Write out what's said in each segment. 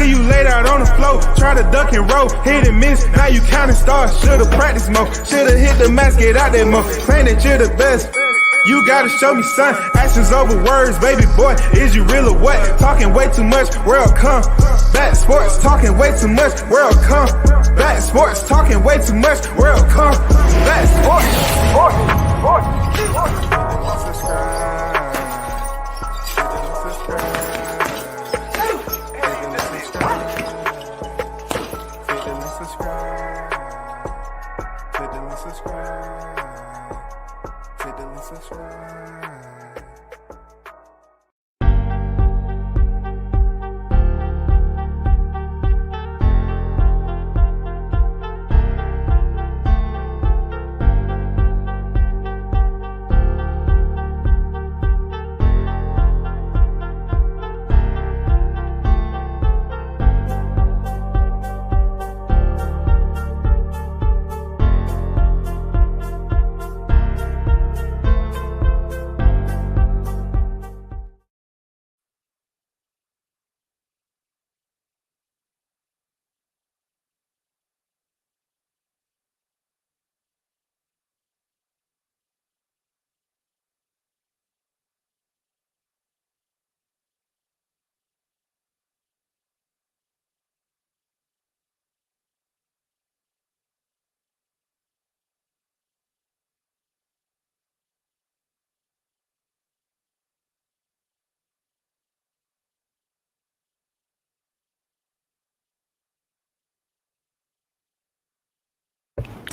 Leave you laid out on the floor, try to duck and roll, hit and miss, now you counting stars. Should've practiced more, should've hit the mask, get out there more. Claim that you're the best. You gotta show me, son. Actions over words, baby boy. Is you real or what? Talking way too much, world come. Back sports, talking way too much, world come. Back sports, talking way too much, world come. Back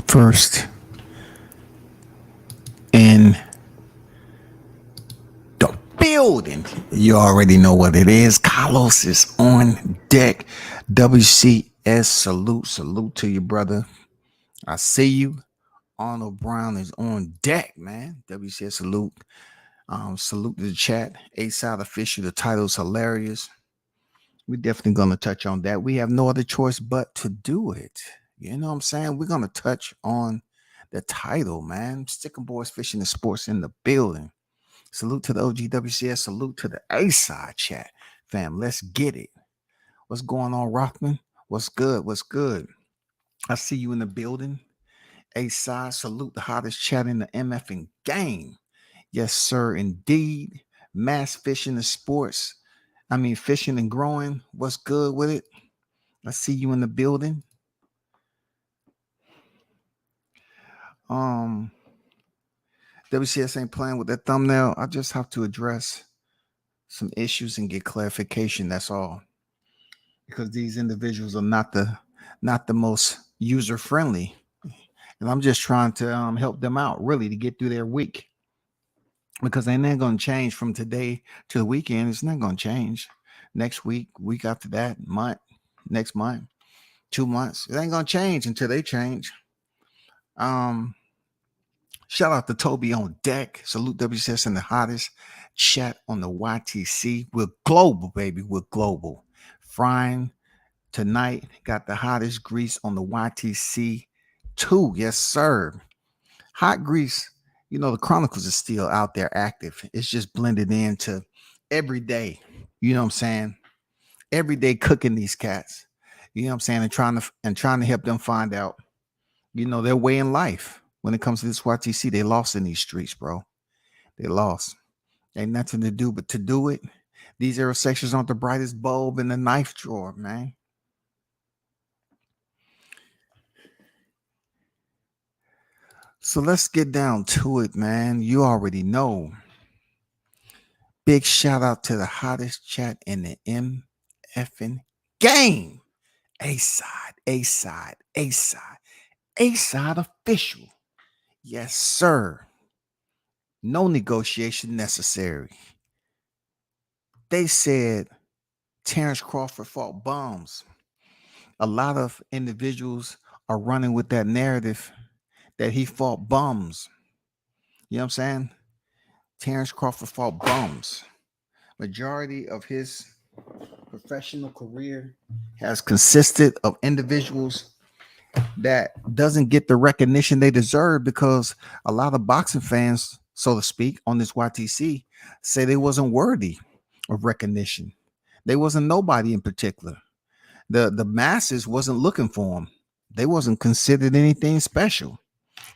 First in the building. You already know what it is. Carlos is on deck. WCS salute to you, brother. I see you. Arnold Brown is on deck, man. WCS salute. Salute to the chat. A-Side official. The title's hilarious. We're definitely going to touch on that. We have no other choice but to do it. You know what I'm saying? We're going to touch on the title, man. Sticking Boys Fishing and Sports in the building. Salute to the OGWCS. Salute to the A-Side chat. Fam, let's get it. What's going on, Rockman? What's good? What's good? I see you in the building. A-Side, salute the hottest chat in the MFing game. Yes, sir, indeed. Mass fishing and sports. Fishing and growing. What's good with it? I see you in the building. WCS ain't playing with that thumbnail. I just have to address some issues and get clarification. That's all. Because these individuals are not the most user friendly. And I'm just trying to help them out, really, to get through their week. Because they're not going to change from today to the weekend. It's not going to change. Next week, week after that, month, next month, 2 months. It ain't going to change until they change. Shout out to Toby on deck. Salute WCS and the hottest chat on the YTC. We're global, baby. We're global. Frying tonight got the hottest grease on the YTC too. Yes, sir. Hot grease. You know, the Chronicles is still out there active. It's just blended into every day. You know what I'm saying? Every day cooking these cats. You know what I'm saying? And trying to help them find out, you know, their way in life. When it comes to this YTC, they lost in these streets, bro. They lost. Ain't nothing to do but to do it. These arrow sections aren't the brightest bulb in the knife drawer, man. So let's get down to it, man. You already know. Big shout out to the hottest chat in the MFing game. A-Side, A-Side, A-Side, A-Side official. Yes, sir. No negotiation necessary. They said Terrence Crawford fought bums. A lot of individuals are running with that narrative that he fought bums. You know what I'm saying? Terrence Crawford fought bums. Majority of his professional career has consisted of individuals that doesn't get the recognition they deserve because a lot of boxing fans, so to speak, on this YTC say they wasn't worthy of recognition. They wasn't nobody in particular. The masses wasn't looking for him. They wasn't considered anything special.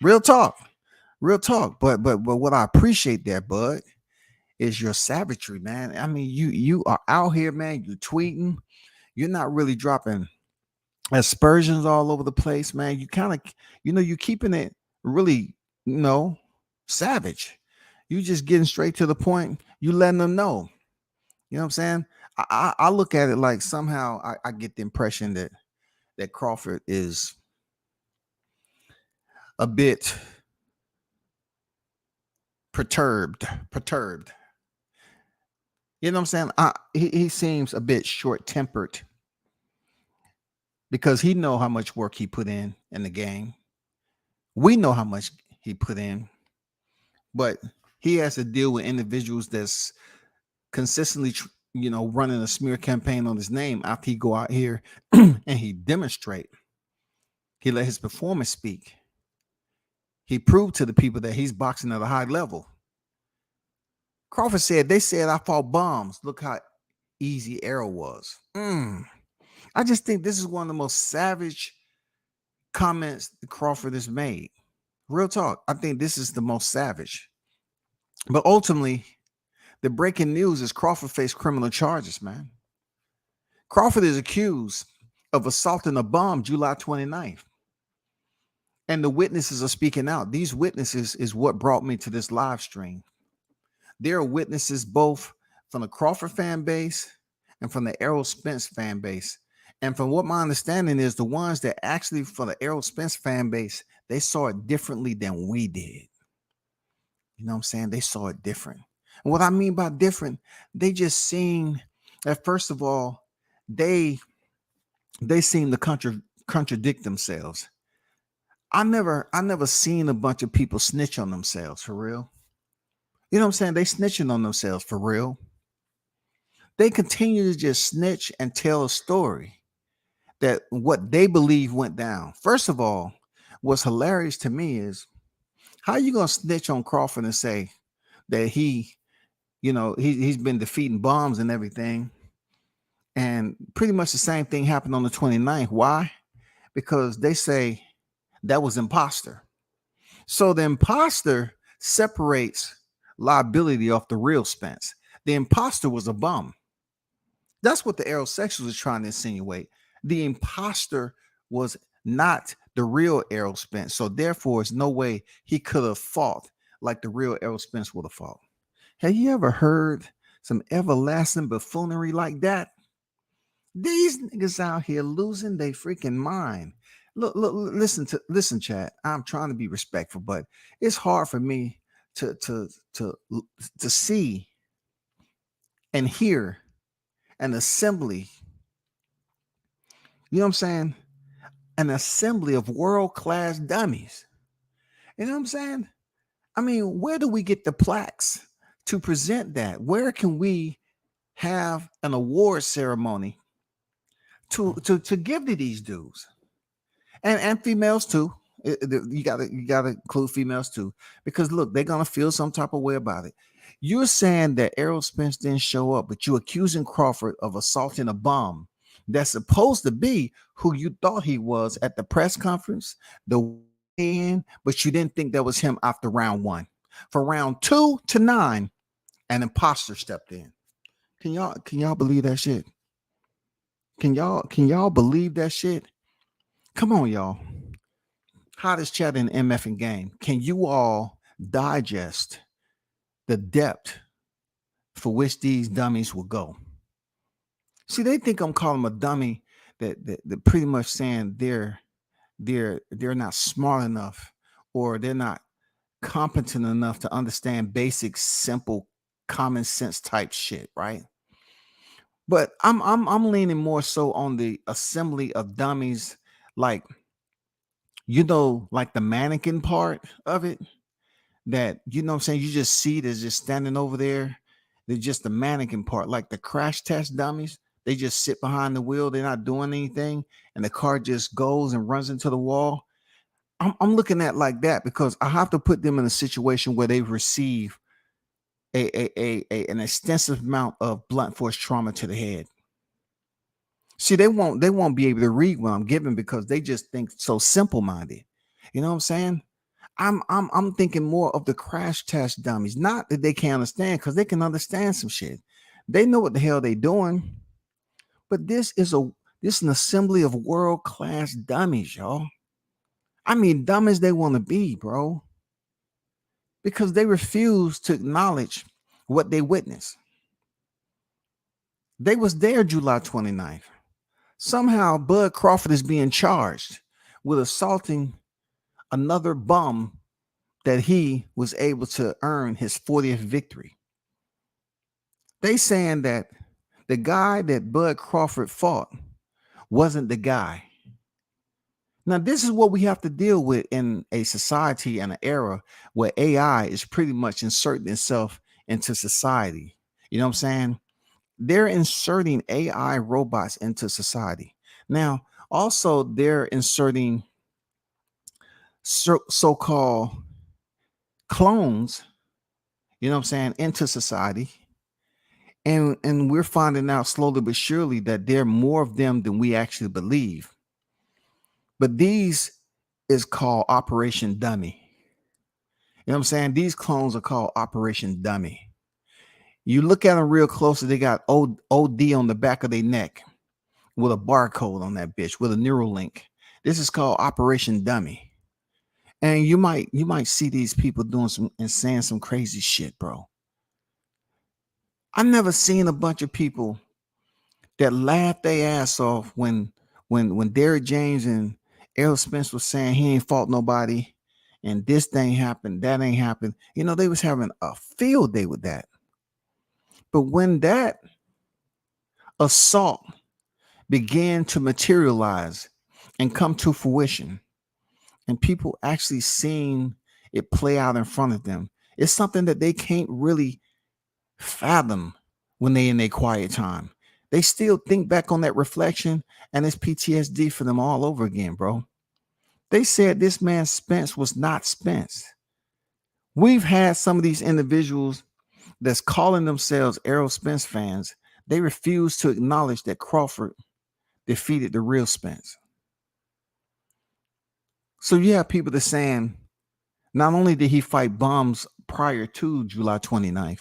Real talk. Real talk. But what I appreciate there, bud, is your savagery, man. I mean, you are out here, man. You tweeting. You're not really dropping aspersions all over the place, man. You kind of, you keeping it really, savage. You just getting straight to the point. You letting them know. You know what I'm saying? I look at it like somehow I get the impression that Crawford is a bit perturbed. You know what I'm saying? He seems a bit short tempered because he know how much work he put in the game. We know how much he put in, but he has to deal with individuals that's consistently, running a smear campaign on his name after he go out here and he demonstrate. He let his performance speak. He proved to the people that he's boxing at a high level. Crawford said, they said I fought bombs. Look how easy Arrow was. I just think this is one of the most savage comments Crawford has made. Real talk. I think this is the most savage. But ultimately, the breaking news is Crawford faced criminal charges, man. Crawford is accused of assaulting a bomb July 29th. And the witnesses are speaking out. These witnesses is what brought me to this live stream. There are witnesses both from the Crawford fan base and from the Errol Spence fan base. And from what my understanding is, the ones that actually for the Errol Spence fan base, they saw it differently than we did. You know what I'm saying? They saw it different. And what I mean by different, they just seen that, first of all, they seem to contradict themselves. I never seen a bunch of people snitch on themselves for real. You know what I'm saying? They snitching on themselves for real. They continue to just snitch and tell a story that what they believe went down. First of all, what's hilarious to me is how you gonna snitch on Crawford and say that he's been defeating bombs and everything, and pretty much the same thing happened on the 29th. Why? Because they say that was imposter. So the imposter separates liability off the real Spence. The imposter was a bum. That's what the aerosexuals are trying to insinuate. The imposter was not the real Errol Spence. So therefore, there's no way he could have fought like the real Errol Spence would have fought. Have you ever heard some everlasting buffoonery like that? These niggas out here losing their freaking mind. Look, listen, chat. I'm trying to be respectful, but it's hard for me to see and hear an assembly. You know what I'm saying? An assembly of world-class dummies. You know what I'm saying? I mean, where do we get the plaques to present that? Where can we have an award ceremony to give to these dudes? And females too. You gotta include females too, because look, they're gonna feel some type of way about it. You're saying that Errol Spence didn't show up, but you're accusing Crawford of assaulting a bum that's supposed to be who you thought he was at the press conference, the end, but you didn't think that was him after round 1. For round 2 to 9, an imposter stepped in. Can y'all believe that shit? Can y'all believe that shit? Come on, y'all. Hottest chat in MF game. Can you all digest the depth for which these dummies will go? See, they think I'm calling them a dummy that pretty much saying they're not smart enough or they're not competent enough to understand basic, simple, common sense type shit, right? But I'm leaning more so on the assembly of dummies, like like the mannequin part of it, that what I'm saying, you just see it as just standing over there. They're just the mannequin part, like the crash test dummies. They just sit behind the wheel, they're not doing anything, and the car just goes and runs into the wall. I'm looking at like that because I have to put them in a situation where they receive an extensive amount of blunt force trauma to the head. See, they won't be able to read what I'm giving because they just think so simple minded. You know what I'm saying? I'm thinking more of the crash test dummies. Not that they can't understand, because they can understand some shit. They know what the hell they doing. But this is an assembly of world class dummies, y'all. I mean, dumb as they want to be, bro, because they refuse to acknowledge what they witnessed. They was there July 29th. Somehow, Bud Crawford is being charged with assaulting another bum that he was able to earn his 40th victory. They saying that the guy that Bud Crawford fought wasn't the guy. Now, this is what we have to deal with in a society and an era where AI is pretty much inserting itself into society. You know what I'm saying? They're inserting AI robots into society. Now, also, they're inserting so called clones, you know what I'm saying, into society. And we're finding out slowly but surely that there are more of them than we actually believe. But these is called Operation Dummy. You know what I'm saying? These clones are called Operation Dummy. You look at them real closely, they got OD on the back of their neck with a barcode on that bitch with a neural link. This is called Operation Dummy. And you might see these people doing some and saying some crazy shit, bro. I've never seen a bunch of people that laughed their ass off when Derrick James and Errol Spence was saying he ain't fought nobody and this thing happened, that ain't happened. You know, they was having a field day with that. But when that assault began to materialize and come to fruition, and people actually seeing it play out in front of them, it's something that they can't really fathom when they in their quiet time. They still think back on that reflection and it's PTSD for them all over again, bro. They said this man Spence was not Spence. We've had some of these individuals that's calling themselves Errol Spence fans. They refuse to acknowledge that Crawford defeated the real Spence. So you have people that saying not only did he fight bums prior to July 29th,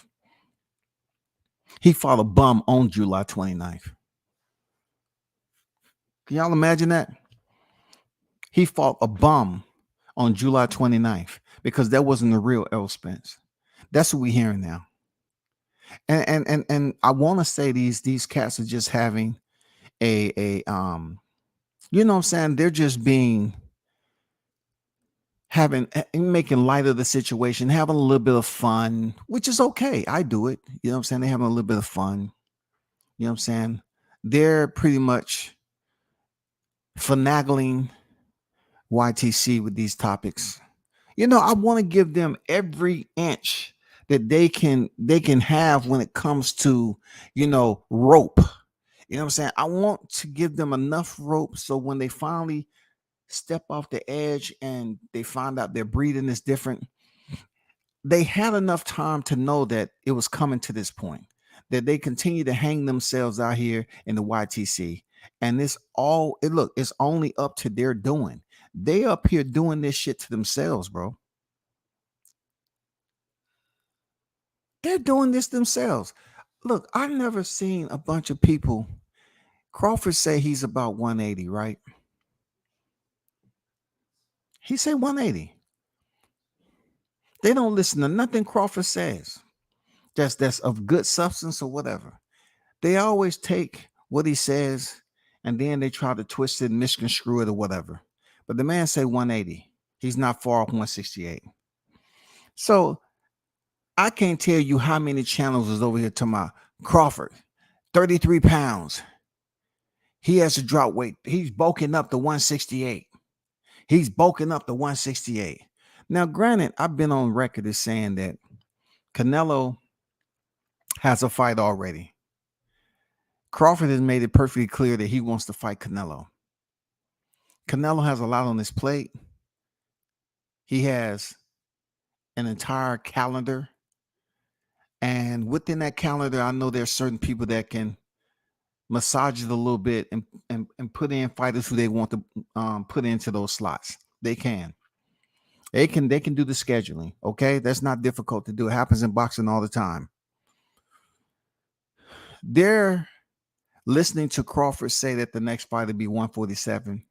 he fought a bum on July 29th. Can y'all imagine that? He fought a bum on July 29th because that wasn't the real Errol Spence. That's what we're hearing now. And I want to say these cats are just having a you know what I'm saying? They're just being making light of the situation, having a little bit of fun, which is okay. I do it. You know what I'm saying? They're having a little bit of fun. You know what I'm saying? They're pretty much finagling YTC with these topics. You know, I want to give them every inch that they can have when it comes to, rope. You know what I'm saying? I want to give them enough rope so when they finally step off the edge and they find out their breeding is different, they had enough time to know that it was coming to this point, that they continue to hang themselves out here in the YTC. And it's only up to their doing. They up here doing this shit to themselves, bro. They're doing this themselves. Look, I've never seen a bunch of people. Crawford say he's about 180, right? He said 180. They don't listen to nothing Crawford says. That's of good substance or whatever. They always take what he says and then they try to twist it and misconstrue it or whatever. But the man say 180. He's not far off 168. So I can't tell you how many channels is over here to my Crawford, 33 pounds. He has to drop weight. He's bulking up to 168. He's bulking up to 168. Now, granted, I've been on record as saying that Canelo has a fight already. Crawford has made it perfectly clear that he wants to fight Canelo. Canelo has a lot on his plate. He has an entire calendar. And within that calendar, I know there's certain people that can massage it a little bit and put in fighters who they want to put into those slots. They can. They can do the scheduling. Okay. That's not difficult to do. It happens in boxing all the time. They're listening to Crawford say that the next fight will be 147.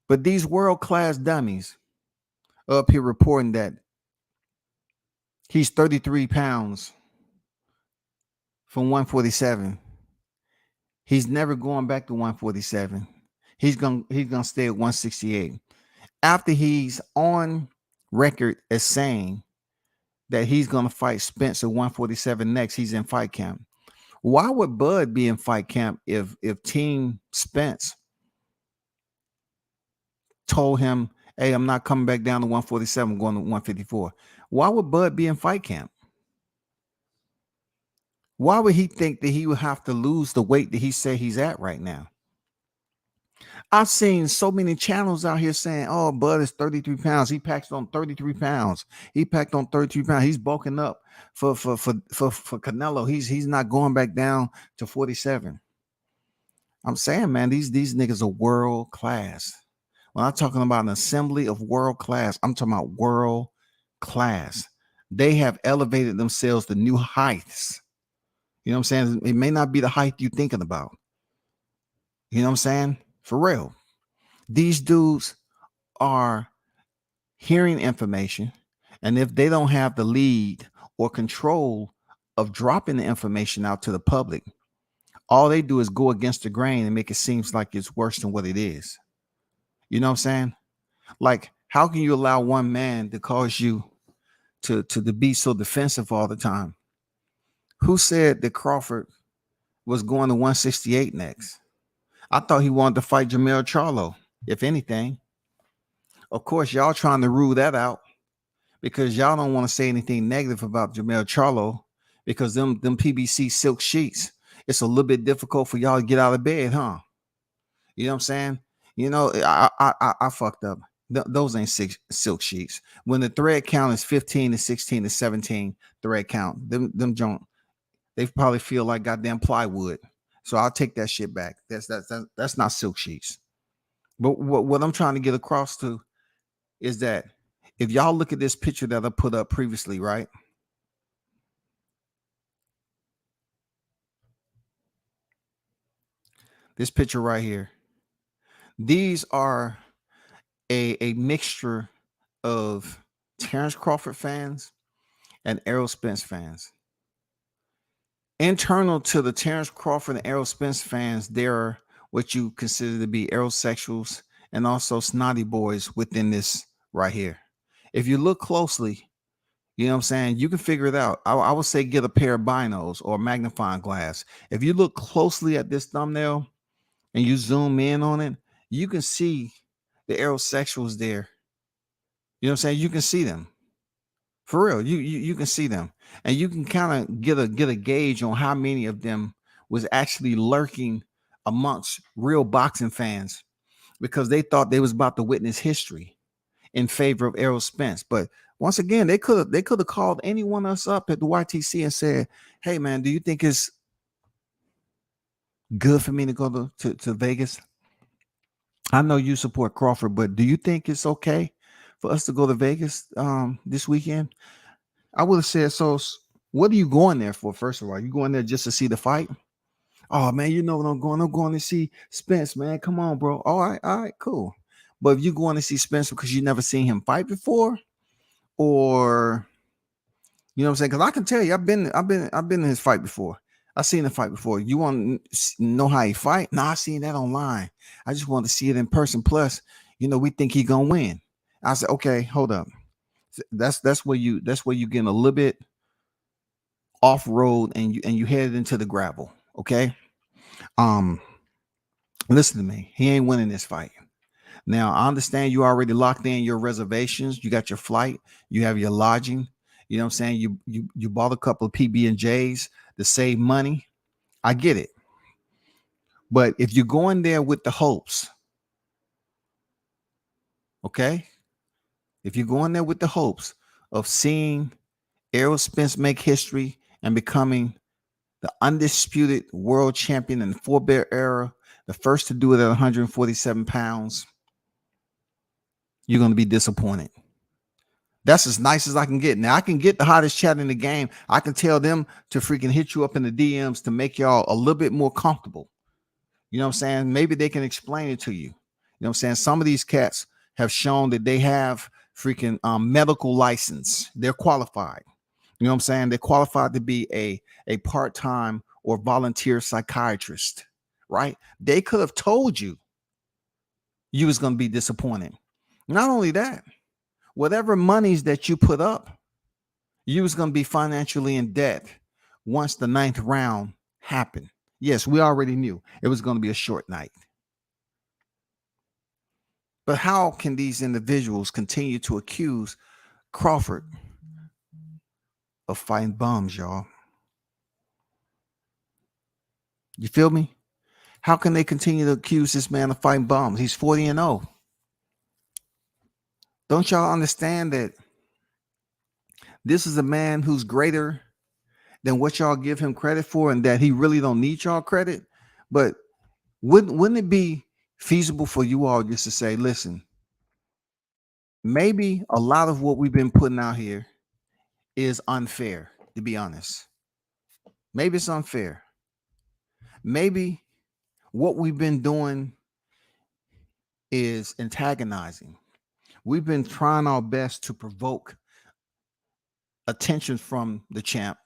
But these world-class dummies are up here reporting that he's 33 pounds from 147. He's never going back to 147. He's gonna stay at 168. After he's on record as saying that he's gonna fight Spence at 147 next, he's in fight camp. Why would Bud be in fight camp if Team Spence told him, hey, I'm not coming back down to 147, I'm going to 154? Why would Bud be in fight camp? Why would he think that he would have to lose the weight that he said he's at right now? I've seen so many channels out here saying, oh, Bud is 33 pounds. He packed on 33 pounds. He packed on 33 pounds. He's bulking up for Canelo. He's not going back down to 47. I'm saying, man, these niggas are world class. When I'm talking about an assembly of world class, I'm talking about world class. They have elevated themselves to new heights. You know what I'm saying? It may not be the height you're thinking about. You know what I'm saying? For real. These dudes are hearing information, and if they don't have the lead or control of dropping the information out to the public, all they do is go against the grain and make it seem like it's worse than what it is. You know what I'm saying? Like, how can you allow one man to cause you to be so defensive all the time? Who said that Crawford was going to 168 next? I thought he wanted to fight Jermell Charlo, if anything. Of course, y'all trying to rule that out because y'all don't want to say anything negative about Jermell Charlo because them PBC silk sheets, it's a little bit difficult for y'all to get out of bed, huh? You know what I'm saying? You know, I fucked up. Those ain't silk sheets. When the thread count is 15 to 16 to 17 thread count, them joint, they probably feel like goddamn plywood. So I'll take that shit back. That's not silk sheets. But what I'm trying to get across to is that if y'all look at this picture that I put up previously, right? This picture right here. These are a mixture of Terrence Crawford fans and Errol Spence fans. Internal to the Terrence Crawford and Errol Spence fans, there are what you consider to be aerosexuals and also snotty boys within this right here. If you look closely, you know what I'm saying, you can figure it out. I would say get a pair of binos or a magnifying glass. If you look closely at this thumbnail and you zoom in on it, you can see the aerosexuals there. You know what I'm saying? You can see them. For real, you can see them, and you can kind of get a gauge on how many of them was actually lurking amongst real boxing fans because they thought they was about to witness history in favor of Errol Spence. But once again, they could have called any one of us up at the YTC and said, "Hey, man, do you think it's good for me to go to Vegas? I know you support Crawford, but do you think it's okay for us to go to Vegas this weekend?" I would have said, so what are you going there for? First of all, you going there just to see the fight? Oh man, you know what I'm going? I'm going to see Spence, man. Come on, bro. All right, cool. But if you going to see Spence because you never seen him fight before, or you know what I'm saying? Because I can tell you, I've been in his fight before. I've seen the fight before. You want to know how he fight? No, I seen that online. I just want to see it in person. Plus, you know, we think he gonna win. I said, okay, hold up. That's where you getting a little bit off road and you headed into the gravel. Okay. Listen to me. He ain't winning this fight. Now I understand you already locked in your reservations. You got your flight. You have your lodging. You know what I'm saying? You bought a couple of PB&Js to save money. I get it. But if you're going there with the hopes, okay? If you're going there with the hopes of seeing Errol Spence make history and becoming the undisputed world champion in the four-bear era, the first to do it at 147 pounds, you're going to be disappointed. That's as nice as I can get. Now, I can get the hottest chat in the game. I can tell them to freaking hit you up in the DMs to make y'all a little bit more comfortable. You know what I'm saying? Maybe they can explain it to you. You know what I'm saying? Some of these cats have shown that they have freaking medical license. They're qualified. You know what I'm saying? They're qualified to be a part-time or volunteer psychiatrist, right? They could have told you was going to be disappointed. Not only that, whatever monies that you put up, you was going to be financially in debt once the 9th round happened. Yes, we already knew it was going to be a short night. But how can these individuals continue to accuse Crawford of fighting bums, y'all? You feel me? How can they continue to accuse this man of fighting bums? He's 40-0. Don't y'all understand that this is a man who's greater than what y'all give him credit for, and that he really don't need y'all credit? But wouldn't it be feasible for you all just to say, listen, maybe a lot of what we've been putting out here is unfair, to be honest. Maybe it's unfair. Maybe what we've been doing is antagonizing. We've been trying our best to provoke attention from the champ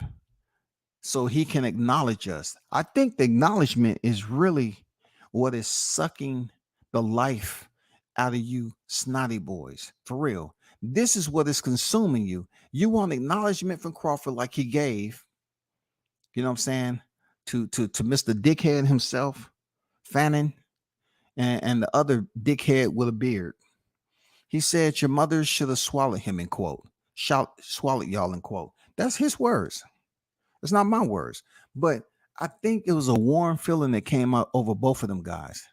so he can acknowledge us. I think the acknowledgement is really what is sucking the life out of you snotty boys. For real. This is what is consuming you. You want acknowledgement from Crawford like he gave, you know what I'm saying, to Mr. Dickhead himself, Fannin, and the other dickhead with a beard. He said your mother should have swallowed him, in quote. Swallowed y'all, in quote. That's his words. It's not my words. But I think it was a warm feeling that came out over both of them guys.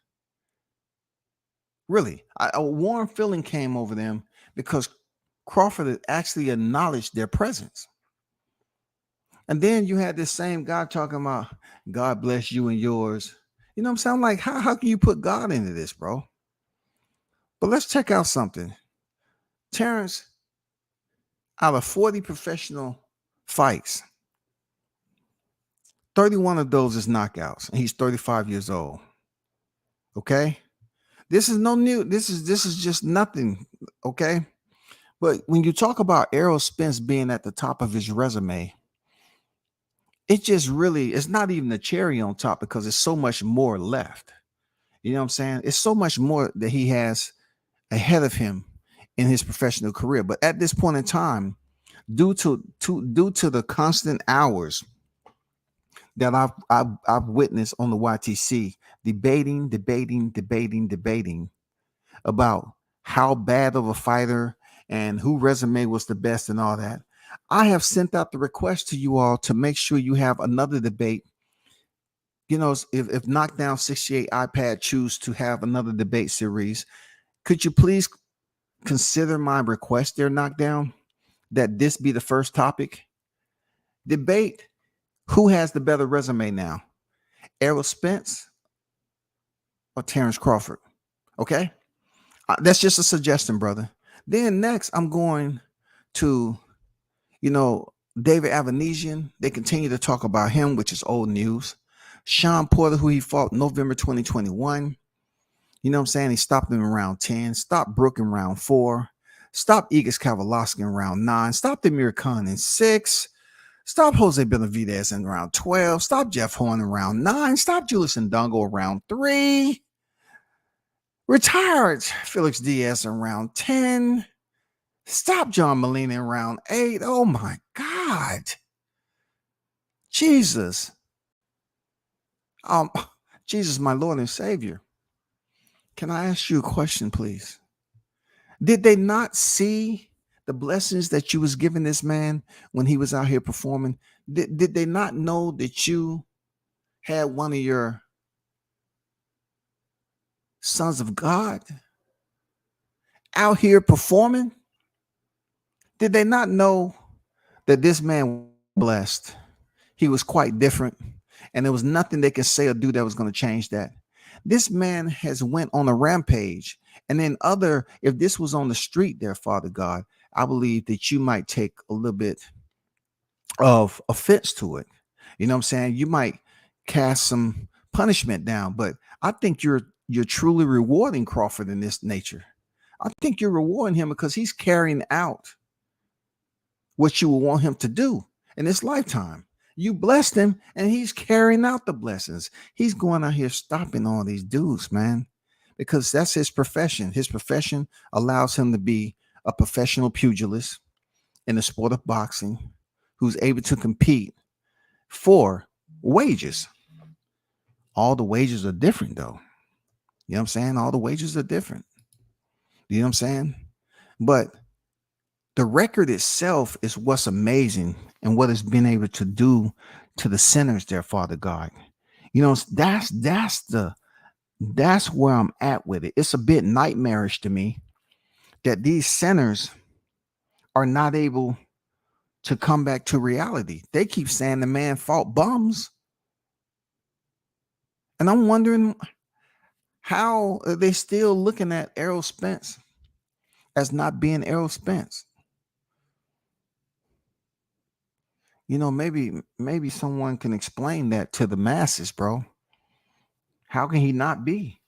Really, a warm feeling came over them because Crawford had actually acknowledged their presence. And then you had this same guy talking about God bless you and yours. You know what I'm saying? I'm like, how can you put God into this, bro? But let's check out something. Terrence, out of 40 professional fights, 31 of those is knockouts, and he's 35 years old. Okay? This is no new. This is just nothing. Okay? But when you talk about Errol Spence being at the top of his resume, it just really, it's not even the cherry on top because there's so much more left. You know what I'm saying? It's so much more that he has ahead of him in his professional career. But at this point in time, due to the constant hours that I've witnessed on the YTC, debating about how bad of a fighter and who resume was the best and all that, I have sent out the request to you all to make sure you have another debate. You know, if Knockdown 68 iPad choose to have another debate series, could you please consider my request there, Knockdown, that this be the first topic? Debate who has the better resume now, Errol Spence or Terrence Crawford. Okay, that's just a suggestion, brother. Then next, I'm going to, David Avanesian. They continue to talk about him, which is old news. Sean Porter, who he fought November 2021. You know what I'm saying? He stopped him in round 10, stopped Brook in round 4, stopped Igis Kavalauskas in round 9, stopped Amir Khan in 6, stopped Jose Benavidez in round 12, stopped Jeff Horn in round 9, stopped Julius Ndongo in round 3, retired Felix Diaz in round 10, stopped John Molina in round 8. Oh my God. Jesus. Jesus, my Lord and Savior. Can I ask you a question, please? Did they not see the blessings that you was giving this man when he was out here performing? Did they not know that you had one of your sons of God out here performing? Did they not know that this man was blessed? He was quite different, and there was nothing they could say or do that was going to change that. This man has went on a rampage, and then if this was on the street there, Father God, I believe that you might take a little bit of offense to it. You know what I'm saying? You might cast some punishment down, but I think you're truly rewarding Crawford in this nature. I think you're rewarding him because he's carrying out what you would want him to do in this lifetime. You blessed him and he's carrying out the blessings. He's going out here stopping all these dudes, man, because that's his profession. His profession allows him to be a professional pugilist in the sport of boxing who's able to compete for wages. All the wages are different, though. You know what I'm saying? All the wages are different. You know what I'm saying? But the record itself is what's amazing and what it's been able to do to the sinners there, Father God. You know, that's where I'm at with it. It's a bit nightmarish to me that these sinners are not able to come back to reality. They keep saying the man fought bums. And I'm wondering how are they still looking at Errol Spence as not being Errol Spence. You know, maybe someone can explain that to the masses, bro. How can he not be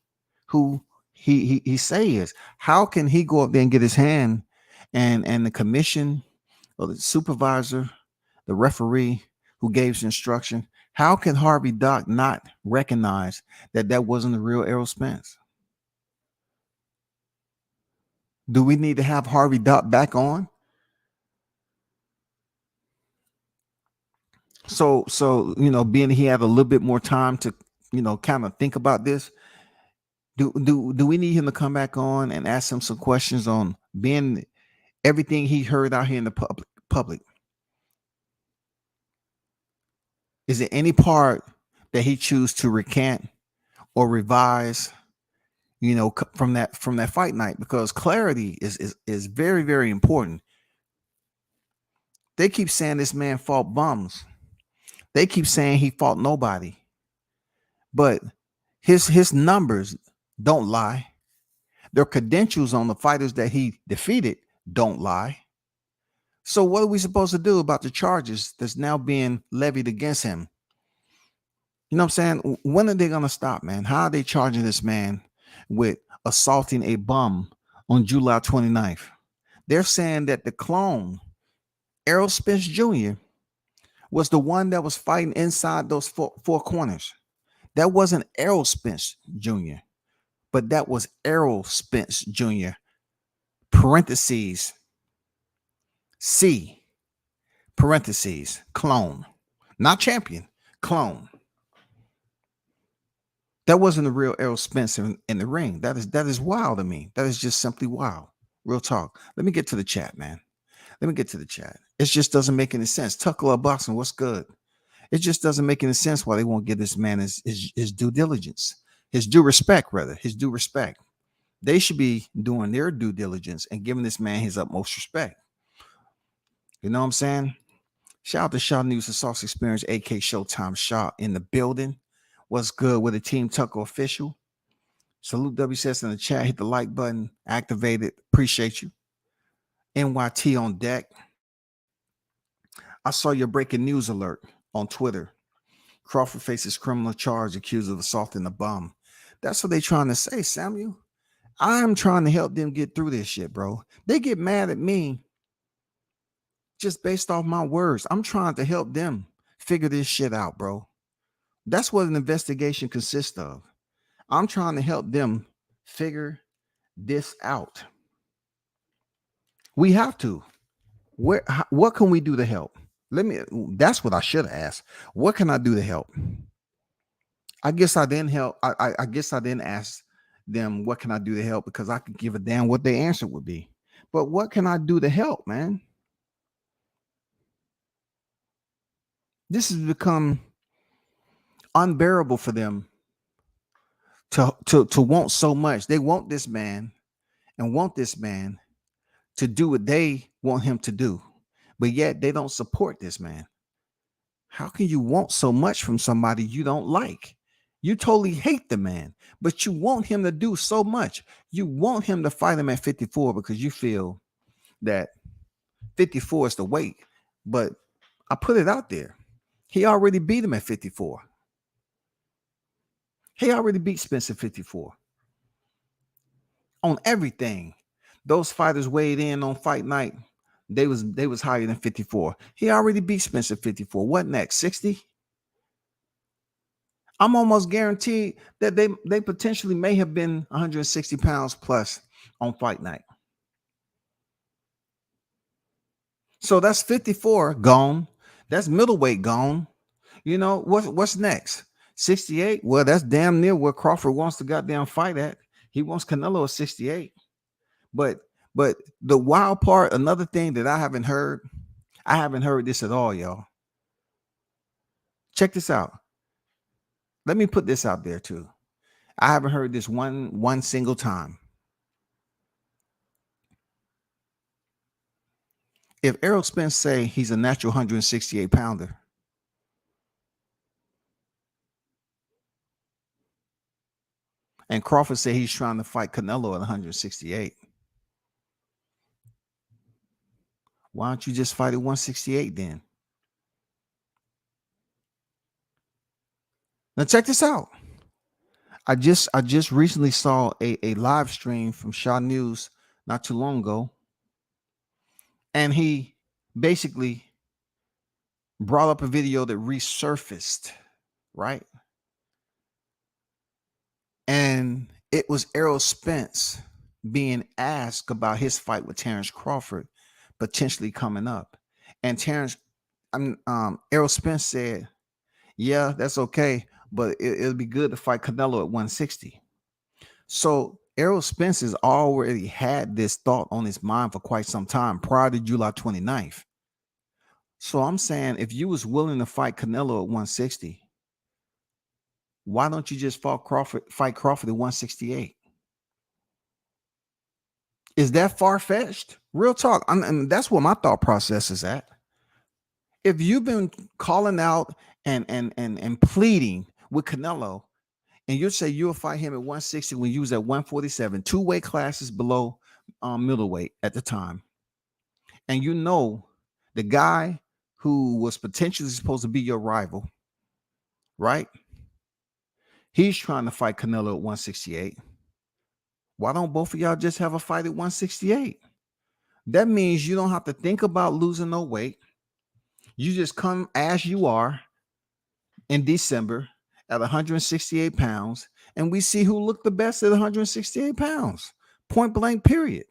who he say he is? How can he go up there and get his hand and the commission or the supervisor, the referee who gave his instruction? How can Harvey Dock not recognize that that wasn't the real Errol Spence? Do we need to have Harvey Dock back on? So you know, being he had a little bit more time to, you know, kind of think about this. Do we need him to come back on and ask him some questions on being everything he heard out here in the public? Is there any part that he choose to recant or revise, you know, from that fight night? Because clarity is very, very important. They keep saying this man fought bums. They keep saying he fought nobody. But his numbers don't lie. Their credentials on the fighters that he defeated don't lie. So what are we supposed to do about the charges that's now being levied against him? You know what I'm saying? When are they going to stop, man? How are they charging this man with assaulting a bum on July 29th? They're saying that the clone, Errol Spence Jr., was the one that was fighting inside those four corners. That wasn't Errol Spence Jr., but that was Errol Spence Jr. Parentheses C, parentheses, clone, not champion, clone. That wasn't the real Errol Spence in the ring. That is wild to me. That is just simply wild. Real talk. Let me get to the chat, man. Let me get to the chat. It just doesn't make any sense. Tucker Love Boxing, what's good? It just doesn't make any sense why they won't give this man his due diligence, his due respect, rather, his due respect. They should be doing their due diligence and giving this man his utmost respect. You know what I'm saying? Shout out to Shaw News and Sauce Experience, AK Showtime Shaw in the building. What's good with the Team Tucker official? Salute WCS in the chat. Hit the like button. Activate it. Appreciate you. NYT on deck. I saw your breaking news alert on Twitter. Crawford faces criminal charge accused of assaulting a bum. That's what they're trying to say, Samuel. I'm trying to help them get through this shit, bro. They get mad at me just based off my words. I'm trying to help them figure this shit out, bro. That's what an investigation consists of. I'm trying to help them figure this out. We have to. What can we do to help? That's what I should have asked. What can I do to help? I guess I didn't help. I guess I didn't ask them what can I do to help because I could give a damn what their answer would be. But what can I do to help, man? This has become unbearable for them to want so much. They want this man and want this man to do what they want him to do, but yet they don't support this man. How can you want so much from somebody you don't like? You totally hate the man, but you want him to do so much. You want him to fight him at 54 because you feel that 54 is the weight. But I put it out there. He already beat him at 54. He already beat Spence at 54 on everything. Those fighters weighed in on fight night. They was higher than 54. He already beat Spence at 54. What next? 60? I'm almost guaranteed that they potentially may have been 160 pounds plus on fight night. So that's 54 gone. That's middleweight gone. You know, what's next? 68? Well, that's damn near where Crawford wants to goddamn fight at. He wants Canelo at 68. But the wild part, another thing that I haven't heard this at all, y'all. Check this out. Let me put this out there too. I haven't heard this one single time. If Errol Spence say he's a natural 168 pounder, and Crawford say he's trying to fight Canelo at 168, why don't you just fight at 168 then? Now check this out. I just recently saw a live stream from Shaw News not too long ago, and he basically brought up a video that resurfaced, right? And it was Errol Spence being asked about his fight with Terrence Crawford potentially coming up. And Errol Spence said, yeah, that's okay, but it'll be good to fight Canelo at 160. So Errol Spence has already had this thought on his mind for quite some time prior to July 29th. So I'm saying if you was willing to fight Canelo at 160, why don't you just fight Crawford at 168? Is that far-fetched? Real talk. And that's where my thought process is at. If you've been calling out and pleading with Canelo, and you say you'll fight him at 160 when you was at 147, 2 weight classes below middleweight at the time, and you know the guy who was potentially supposed to be your rival, right? He's trying to fight Canelo at 168. Why don't both of y'all just have a fight at 168? That means you don't have to think about losing no weight. You just come as you are in December at 168 pounds, and we see who looked the best at 168 pounds. Point blank, period.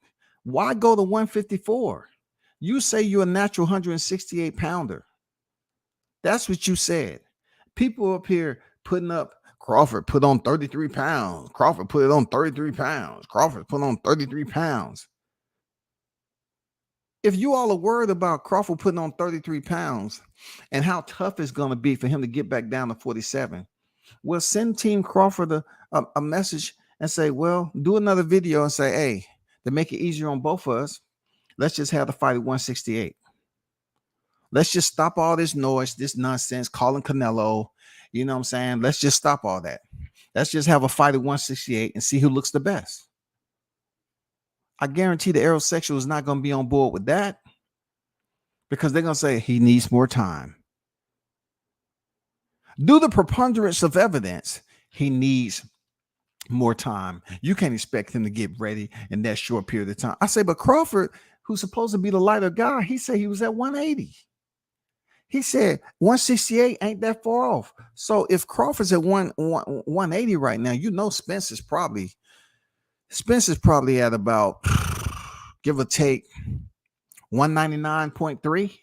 Why go to 154? You say you're a natural 168 pounder. That's what you said. People up here putting up Crawford put on 33 pounds. Crawford put it on 33 pounds. Crawford put on 33 pounds. If you all are worried about Crawford putting on 33 pounds and how tough it's going to be for him to get back down to 47, well, send Team Crawford a message and say, well, do another video and say, hey, to make it easier on both of us, let's just have the fight at 168. Let's just stop all this noise, this nonsense, calling Canelo. You know what I'm saying? Let's just stop all that. Let's just have a fight at 168 and see who looks the best. I guarantee the aerosexual is not going to be on board with that because they're going to say he needs more time. Do the preponderance of evidence. He needs more time. You can't expect him to get ready in that short period of time. I say, but Crawford, who's supposed to be the lighter guy, he said he was at 180. He said 168 ain't that far off. So if Crawford's at 180 right now, you know Spence is probably at about, give or take, 199.3.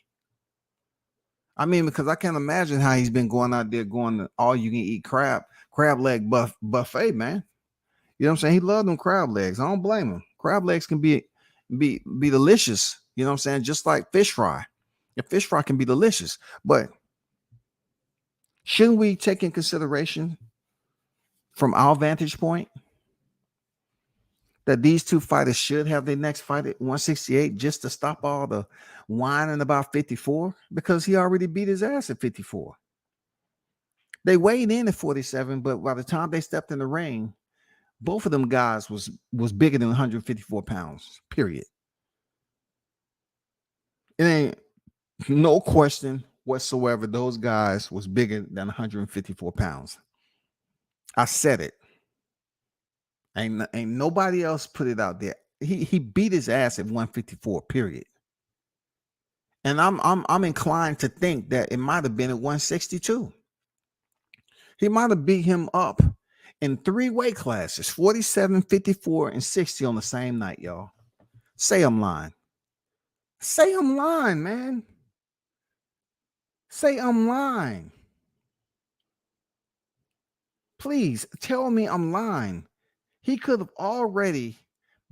I mean, because I can't imagine how he's been going out there going to all you can eat crab leg buffet, man. You know what I'm saying? He loved them crab legs. I don't blame him. Crab legs can be delicious. You know what I'm saying? Just like fish fry. The fish fry can be delicious, but shouldn't we take in consideration from our vantage point that these two fighters should have their next fight at 168 just to stop all the whining about 54? Because he already beat his ass at 54. They weighed in at 47, but by the time they stepped in the ring, both of them guys was bigger than 154 pounds. Period. It ain't no question whatsoever. Those guys was bigger than 154 pounds. I said it. Ain't nobody else put it out there. He beat his ass at 154. Period. And I'm inclined to think that it might have been at 162. He might have beat him up in 3 weight classes, 47, 54, and 60 on the same night, y'all. Say I'm lying. Say I'm lying, man. Say I'm lying. Please tell me I'm lying. He could have already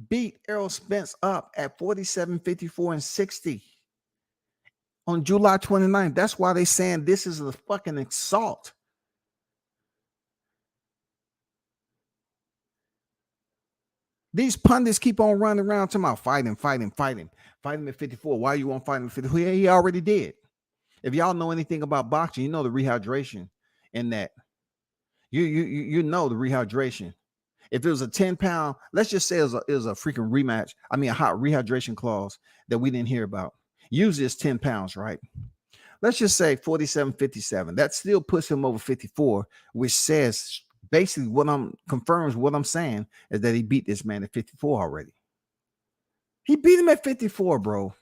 beat Errol Spence up at 47, 54, and 60 on July 29th. That's why they saying this is a fucking assault. These pundits keep on running around talking about fighting at 54. Why you won't fight him at 54? Yeah, he already did. If y'all know anything about boxing, you know the rehydration in that. You know the rehydration. If it was a 10-pound, let's just say it was a freaking rematch. I mean, a hot rehydration clause that we didn't hear about. Usually it's 10 pounds, right? Let's just say 47, 57. That still puts him over 54, which says basically confirms what I'm saying is that he beat this man at 54 already. He beat him at 54, bro.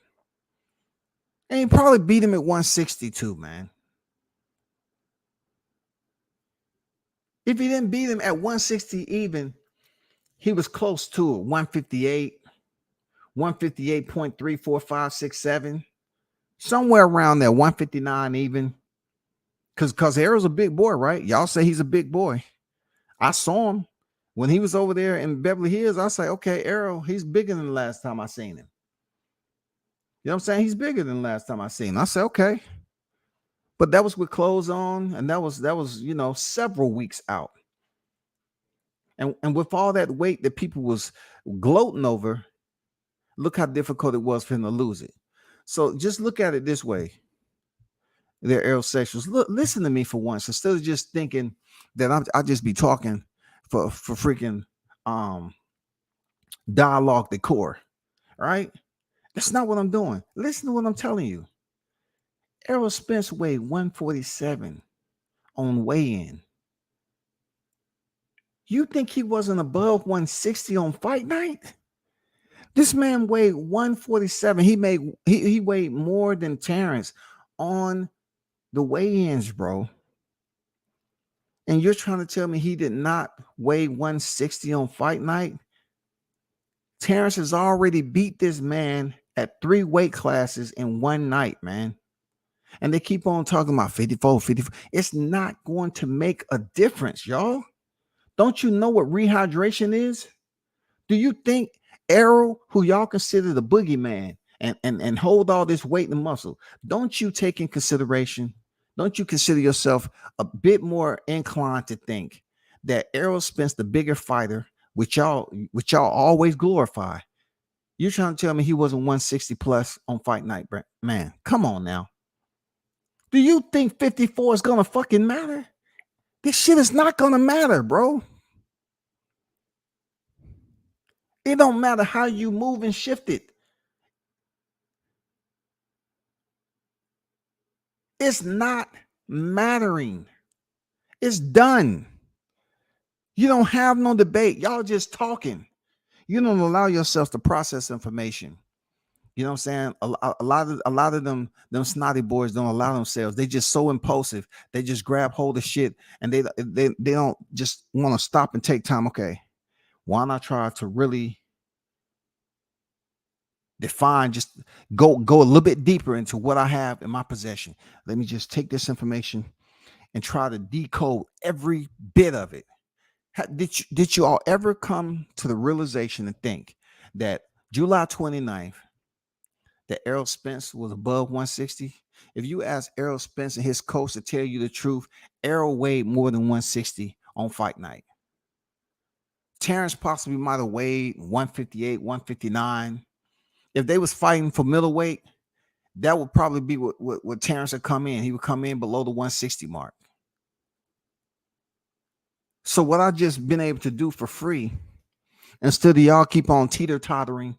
And he probably beat him at 162, man. If he didn't beat him at 160 even, he was close to it. 158, 158.34567, somewhere around there, 159 even. Because Errol's a big boy, right? Y'all say he's a big boy. I saw him when he was over there in Beverly Hills. I say, okay, Errol, he's bigger than the last time I seen him. You know what I'm saying? He's bigger than the last time I seen him. I said, okay. But that was with clothes on, and that was several weeks out. And with all that weight that people was gloating over, look how difficult it was for him to lose it. So just look at it this way. They're aerosexuals. Look, listen to me for once. Instead of just thinking that I'll just be talking for freaking dialogue decor. Right? That's not what I'm doing. Listen to what I'm telling you. Errol Spence weighed 147 on weigh-in. You think he wasn't above 160 on fight night? This man weighed 147. He weighed more than Terrence on the weigh-ins, bro. And you're trying to tell me he did not weigh 160 on fight night? Terrence has already beat this man at 3 weight classes in one night, man. And they keep on talking about 54. It's not going to make a difference, y'all. Don't you know what rehydration is? Do you think Errol, who y'all consider the boogeyman and hold all this weight and muscle, don't you take in consideration? Don't you consider yourself a bit more inclined to think that Errol Spence, the bigger fighter, which y'all always glorify? You're trying to tell me he wasn't 160 plus on fight night, man? Come on now. Do you think 54 is gonna fucking matter? This shit is not gonna matter, bro. It don't matter how you move and shift it. It's not mattering. It's done. You don't have no debate. Y'all just talking. You don't allow yourself to process information. You know what I'm saying? A lot of them snotty boys don't allow themselves. They just so impulsive. They just grab hold of shit and they don't just want to stop and take time. Okay, why not try to really define, just go a little bit deeper into what I have in my possession. Let me just take this information and try to decode every bit of it. Did you all ever come to the realization and think that July 29th, that Errol Spence was above 160? If you ask Errol Spence and his coach to tell you the truth, Errol weighed more than 160 on fight night. Terrence possibly might have weighed 158, 159. If they was fighting for middleweight, that would probably be what Terrence would come in. He would come in below the 160 mark. So what I just been able to do for free, instead of y'all keep on teeter-tottering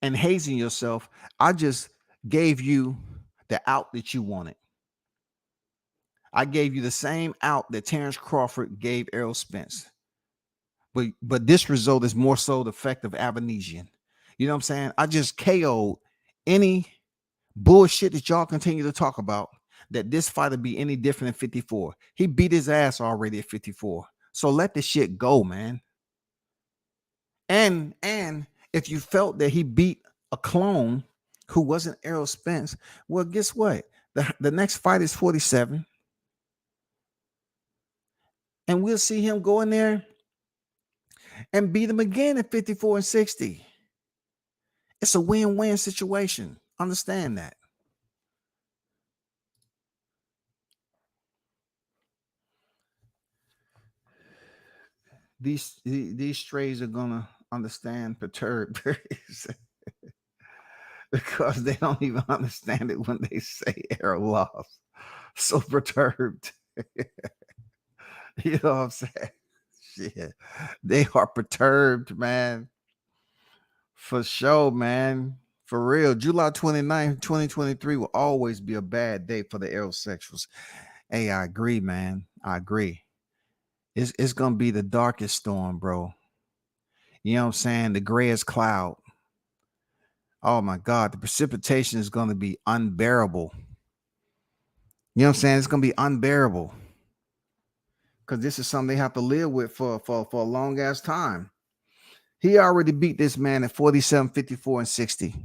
and hazing yourself, I just gave you the out that you wanted. I gave you the same out that Terrence Crawford gave Errol Spence. But this result is more so the effect of Avanesian. You know what I'm saying? I just KO'd any bullshit that y'all continue to talk about, that this fight would be any different than 54. He beat his ass already at 54. So let the shit go, man. And if you felt that he beat a clone who wasn't Errol Spence, well, guess what? The next fight is 47. And we'll see him go in there and beat him again at 54 and 60. It's a win-win situation. Understand that. These strays are gonna understand perturbed because they don't even understand it when they say Errol lost. So perturbed. You know what I'm saying? Shit. They are perturbed, man. For sure, man. For real. July 29th, 2023 will always be a bad day for the aerosexuals. Hey, I agree, man. I agree. It's gonna be the darkest storm, bro. You know what I'm saying? The grayest cloud. Oh my God, the precipitation is gonna be unbearable. You know what I'm saying? It's gonna be unbearable. Because this is something they have to live with for a long ass time. He already beat this man at 47, 54, and 60.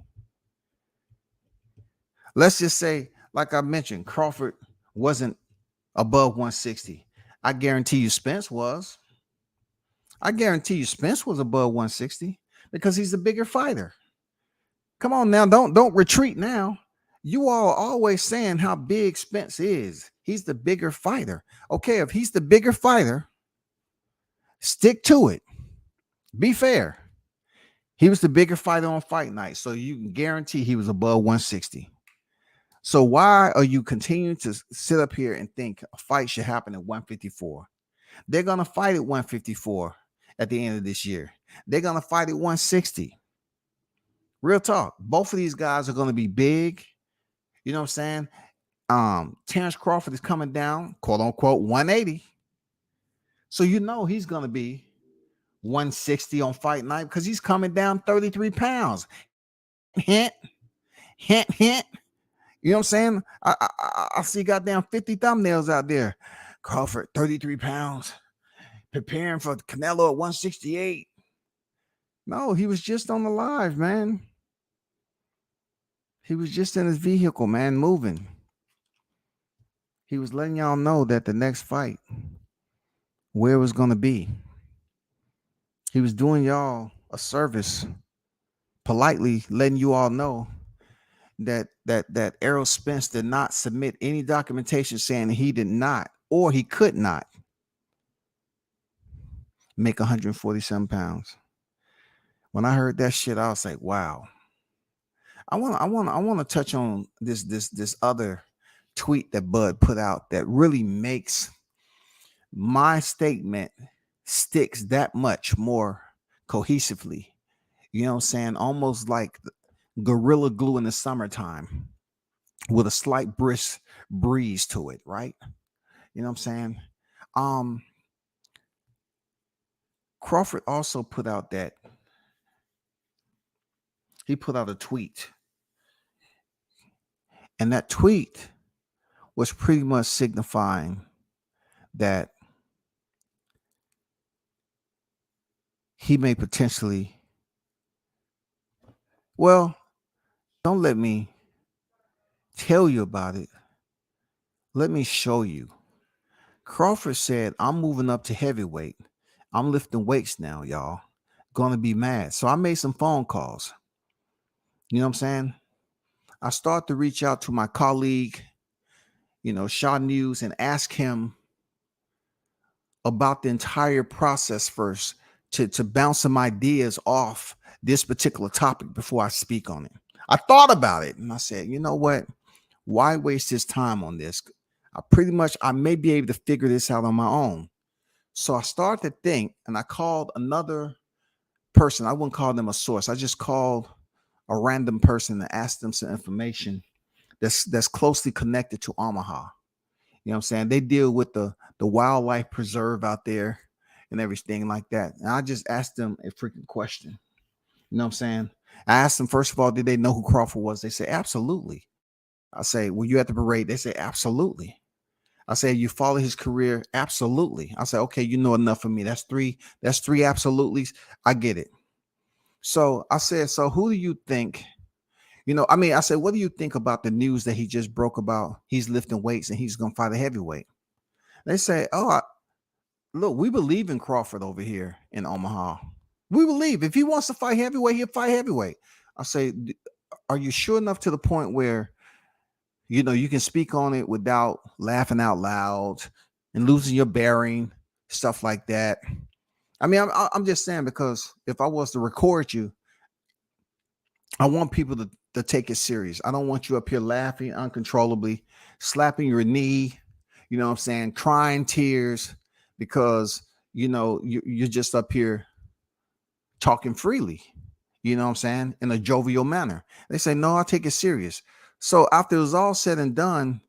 Let's just say, like I mentioned, Crawford wasn't above 160. I guarantee you Spence was. I guarantee you Spence was above 160 because he's the bigger fighter. Come on now, don't retreat now. You all are always saying how big Spence is. He's the bigger fighter. Okay, if he's the bigger fighter, stick to it. Be fair. He was the bigger fighter on fight night, so you can guarantee he was above 160. So why are you continuing to sit up here and think a fight should happen at 154? They're going to fight at 154 at the end of this year. They're going to fight at 160. Real talk. Both of these guys are going to be big. You know what I'm saying? Terrence Crawford is coming down, quote unquote, 180. So you know he's going to be 160 on fight night because he's coming down 33 pounds. Hint, hint, hint. You know what I'm saying? I see goddamn 50 thumbnails out there. Crawford, 33 pounds, preparing for Canelo at 168. No, he was just on the live, man. He was just in his vehicle, man, moving. He was letting y'all know that the next fight, where it was going to be. He was doing y'all a service, politely letting you all know that Errol Spence did not submit any documentation saying he did not or he could not make 147 pounds. When I heard that shit, I was like, wow. I want to touch on this other tweet that Bud put out that really makes my statement sticks that much more cohesively. You know what I'm saying? Almost like Gorilla Glue in the summertime with a slight brisk breeze to it, right? You know what I'm saying? Crawford also put out that he put out a tweet, and that tweet was pretty much signifying that he may potentially, well, don't let me tell you about it. Let me show you. Crawford said, I'm moving up to heavyweight. I'm lifting weights now, y'all. Gonna be mad. So I made some phone calls. You know what I'm saying? I start to reach out to my colleague, Shaw News, and ask him about the entire process first to bounce some ideas off this particular topic before I speak on it. I thought about it and I said, you know what? Why waste his time on this? I may be able to figure this out on my own. So I started to think, and I called another person. I wouldn't call them a source. I just called a random person and asked them some information that's closely connected to Omaha. You know what I'm saying? They deal with the wildlife preserve out there and everything like that. And I just asked them a freaking question. You know what I'm saying? I asked them, first of all, did they know who Crawford was? They say, absolutely. I say, were you at the parade? They say, absolutely. I say, you follow his career? Absolutely. I say, okay, you know enough of me. That's three absolutelys. I get it. So I said, so who do you think? I said, what do you think about the news that he just broke about he's lifting weights and he's gonna fight a heavyweight? They say, look, we believe in Crawford over here in Omaha. We believe if he wants to fight heavyweight, he'll fight heavyweight. I say, are you sure enough to the point where you can speak on it without laughing out loud and losing your bearing, stuff like that? I mean, I'm just saying, because if I was to record you, I want people to take it serious. I don't want you up here laughing uncontrollably, slapping your knee, you know what I'm saying, crying tears because you're just up here talking freely, you know what I'm saying, in a jovial manner. They say, no, I take it serious. So after it was all said and done,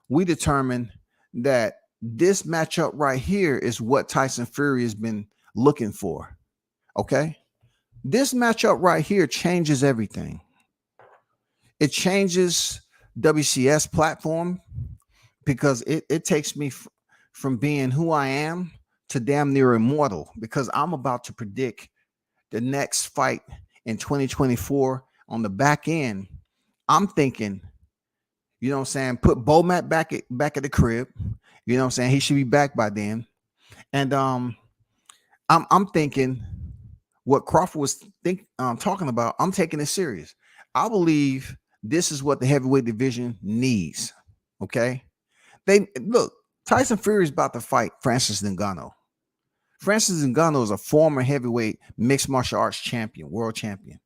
we determined that this matchup right here is what Tyson Fury has been looking for. Okay. This matchup right here changes everything. It changes WCS platform because it takes me from being who I am to damn near immortal, because I'm about to predict the next fight in 2024 on the back end. I'm thinking, you know what I'm saying, put Bomac back at the crib. You know what I'm saying? He should be back by then. And I'm thinking what Crawford was talking about. I'm taking it serious. I believe this is what the heavyweight division needs. Okay. Tyson Fury is about to fight Francis Ngannou. Francis Ngannou is a former heavyweight mixed martial arts champion, world champion.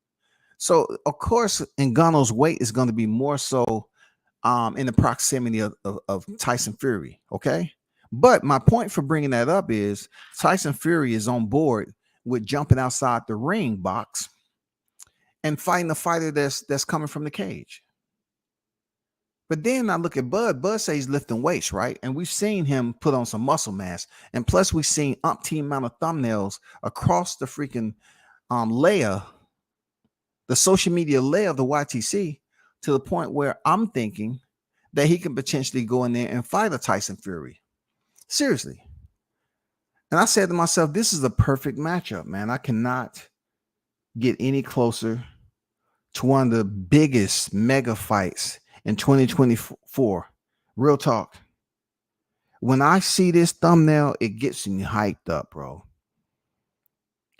So of course, Ngannou's weight is going to be more so in the proximity of Tyson Fury. Okay. But my point for bringing that up is Tyson Fury is on board with jumping outside the ring box and fighting a fighter that's coming from the cage. But then I look at Bud. Bud says he's lifting weights, right? And we've seen him put on some muscle mass. And plus, we've seen umpteen amount of thumbnails across the freaking layer, the social media layer of the YTC, to the point where I'm thinking that he can potentially go in there and fight a Tyson Fury. Seriously. And I said to myself, this is a perfect matchup, man. I cannot get any closer to one of the biggest mega fights in 2024. Real talk. When I see this thumbnail, it gets me hyped up, bro.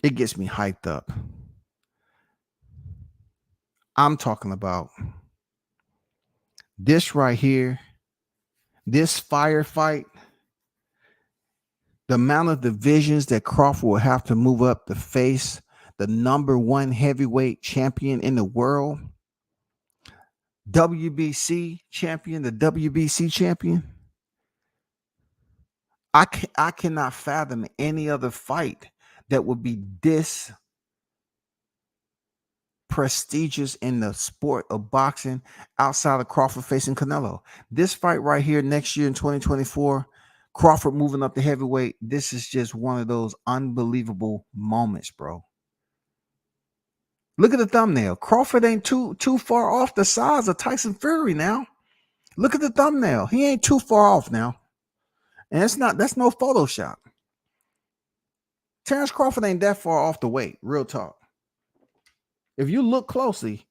It gets me hyped up. I'm talking about this right here, this firefight, the amount of divisions that Crawford will have to move up to face the number one heavyweight champion in the world, WBC champion, the WBC champion. I cannot fathom any other fight that would be this prestigious in the sport of boxing outside of Crawford facing Canelo. This fight right here next year in 2024, Crawford moving up to heavyweight. This is just one of those unbelievable moments, bro. Look at the thumbnail. Crawford ain't too far off the size of Tyson Fury now. Look at the thumbnail. He ain't too far off now. And that's no Photoshop. Terrence Crawford ain't that far off the weight. Real talk. If you look closely,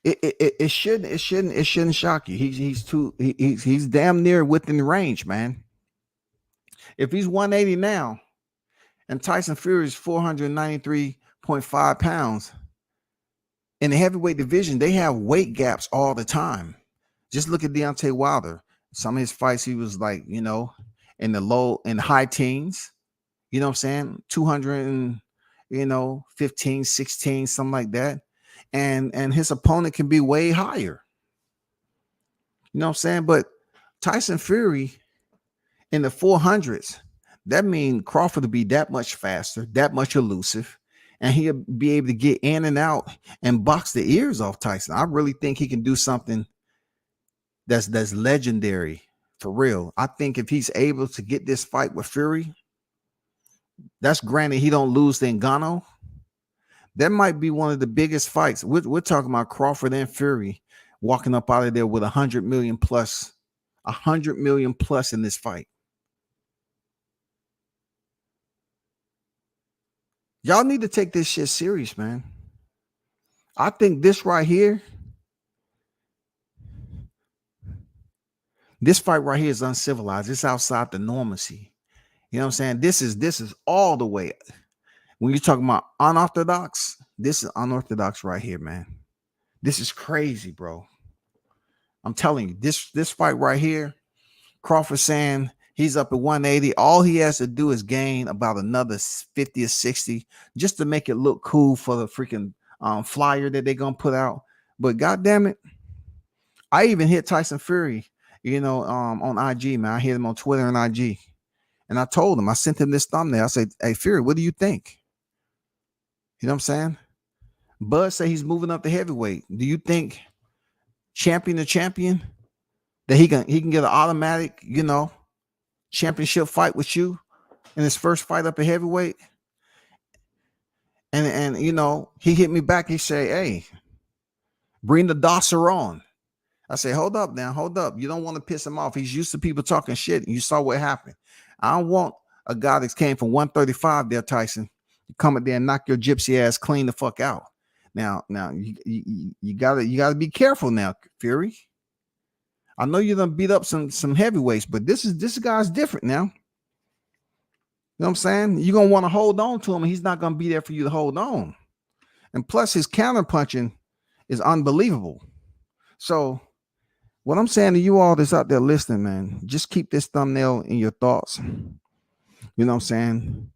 it shouldn't shock you. He's damn near within range, man. If he's 180 now, and Tyson Fury is 493.5 pounds, in the heavyweight division, they have weight gaps all the time. Just look at Deontay Wilder. Some of his fights, he was like, in the high teens, you know what I'm saying? 200 and, 15, 16, something like that. And his opponent can be way higher. You know what I'm saying? But Tyson Fury in the 400s, That means Crawford will be that much faster, that much elusive, and he'll be able to get in and out and box the ears off Tyson. I really think he can do something that's legendary for real. I think if he's able to get this fight with Fury, that's granted he don't lose to Ngannou. That might be one of the biggest fights. We're talking about Crawford and Fury walking up out of there with 100 million plus, 100 million plus in this fight. Y'all need to take this shit serious, man. I think this right here, this fight right here is uncivilized. It's outside the normalcy. You know what I'm saying? This is all the way. When you're talking about unorthodox, this is unorthodox right here, man. This is crazy, bro. I'm telling you, this fight right here, Crawford saying he's up at 180. All he has to do is gain about another 50 or 60 just to make it look cool for the freaking flyer that they're gonna put out. But goddamn it, I even hit Tyson Fury, on IG, man. I hit him on Twitter and IG, and I told him, I sent him this thumbnail. I said, "Hey Fury, what do you think?" You know what I'm saying? Bud say he's moving up to heavyweight. Do you think champion to champion that he can get an automatic, championship fight with you in his first fight up at heavyweight? And he hit me back. He said, "Hey, bring the dosser on." I say, hold up now, hold up. You don't want to piss him off. He's used to people talking shit, and you saw what happened. I don't want a guy that came from 135 there, Tyson, to come up there and knock your gypsy ass clean the fuck out. Now you gotta be careful now, Fury. I know you're gonna beat up some heavyweights, but this guy's different now. You know what I'm saying? You're gonna want to hold on to him, and he's not gonna be there for you to hold on. And plus, his counter punching is unbelievable. So what I'm saying to you all that's out there listening, man, just keep this thumbnail in your thoughts. You know what I'm saying?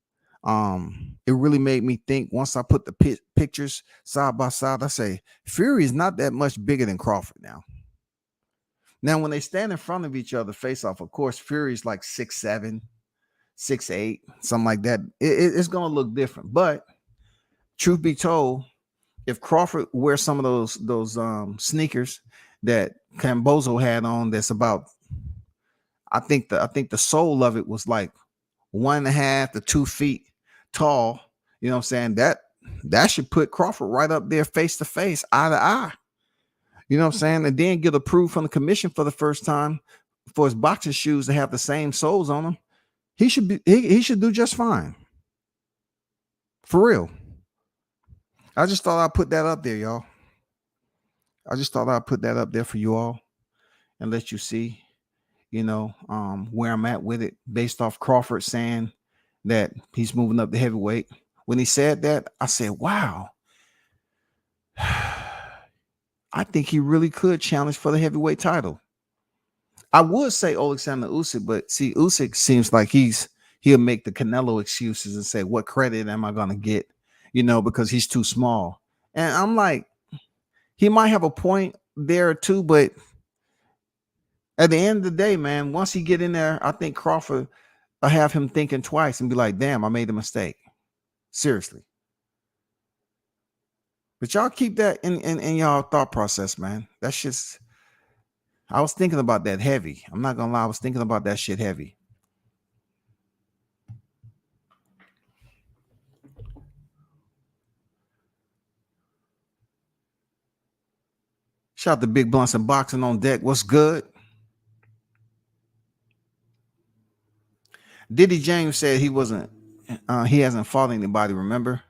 It really made me think once I put the pictures side by side. I say Fury is not that much bigger than Crawford now. Now, when they stand in front of each other face off, of course, Fury's like 6'7", 6'8", something like that. It's gonna look different. But truth be told, if Crawford wears some of those sneakers that Cambozo had on, that's about, I think the sole of it was like 1.5 to 2 feet tall. You know what I'm saying? That should put Crawford right up there face to face, eye to eye. You know what I'm saying? And then get approved from the commission for the first time for his boxing shoes to have the same soles on them. He should do just fine. For real. I just thought I'd put that up there, y'all. I just thought I'd put that up there for you all and let you see, where I'm at with it based off Crawford saying that he's moving up the heavyweight. When he said that, I said, wow, I think he really could challenge for the heavyweight title. I would say Alexander Usyk, but see, Usyk seems like he'll make the Canelo excuses and say, what credit am I going to get? Because he's too small. And I'm like, he might have a point there too, but at the end of the day, man, once he get in there, I think Crawford will have him thinking twice and be like, damn, I made a mistake. Seriously. But y'all keep that in y'all thought process, man. That's just, I was thinking about that heavy. I'm not gonna lie, I was thinking about that shit heavy. Shout out to Big Blunts and Boxing on deck. What's good? Diddy James said he hasn't fought anybody, remember?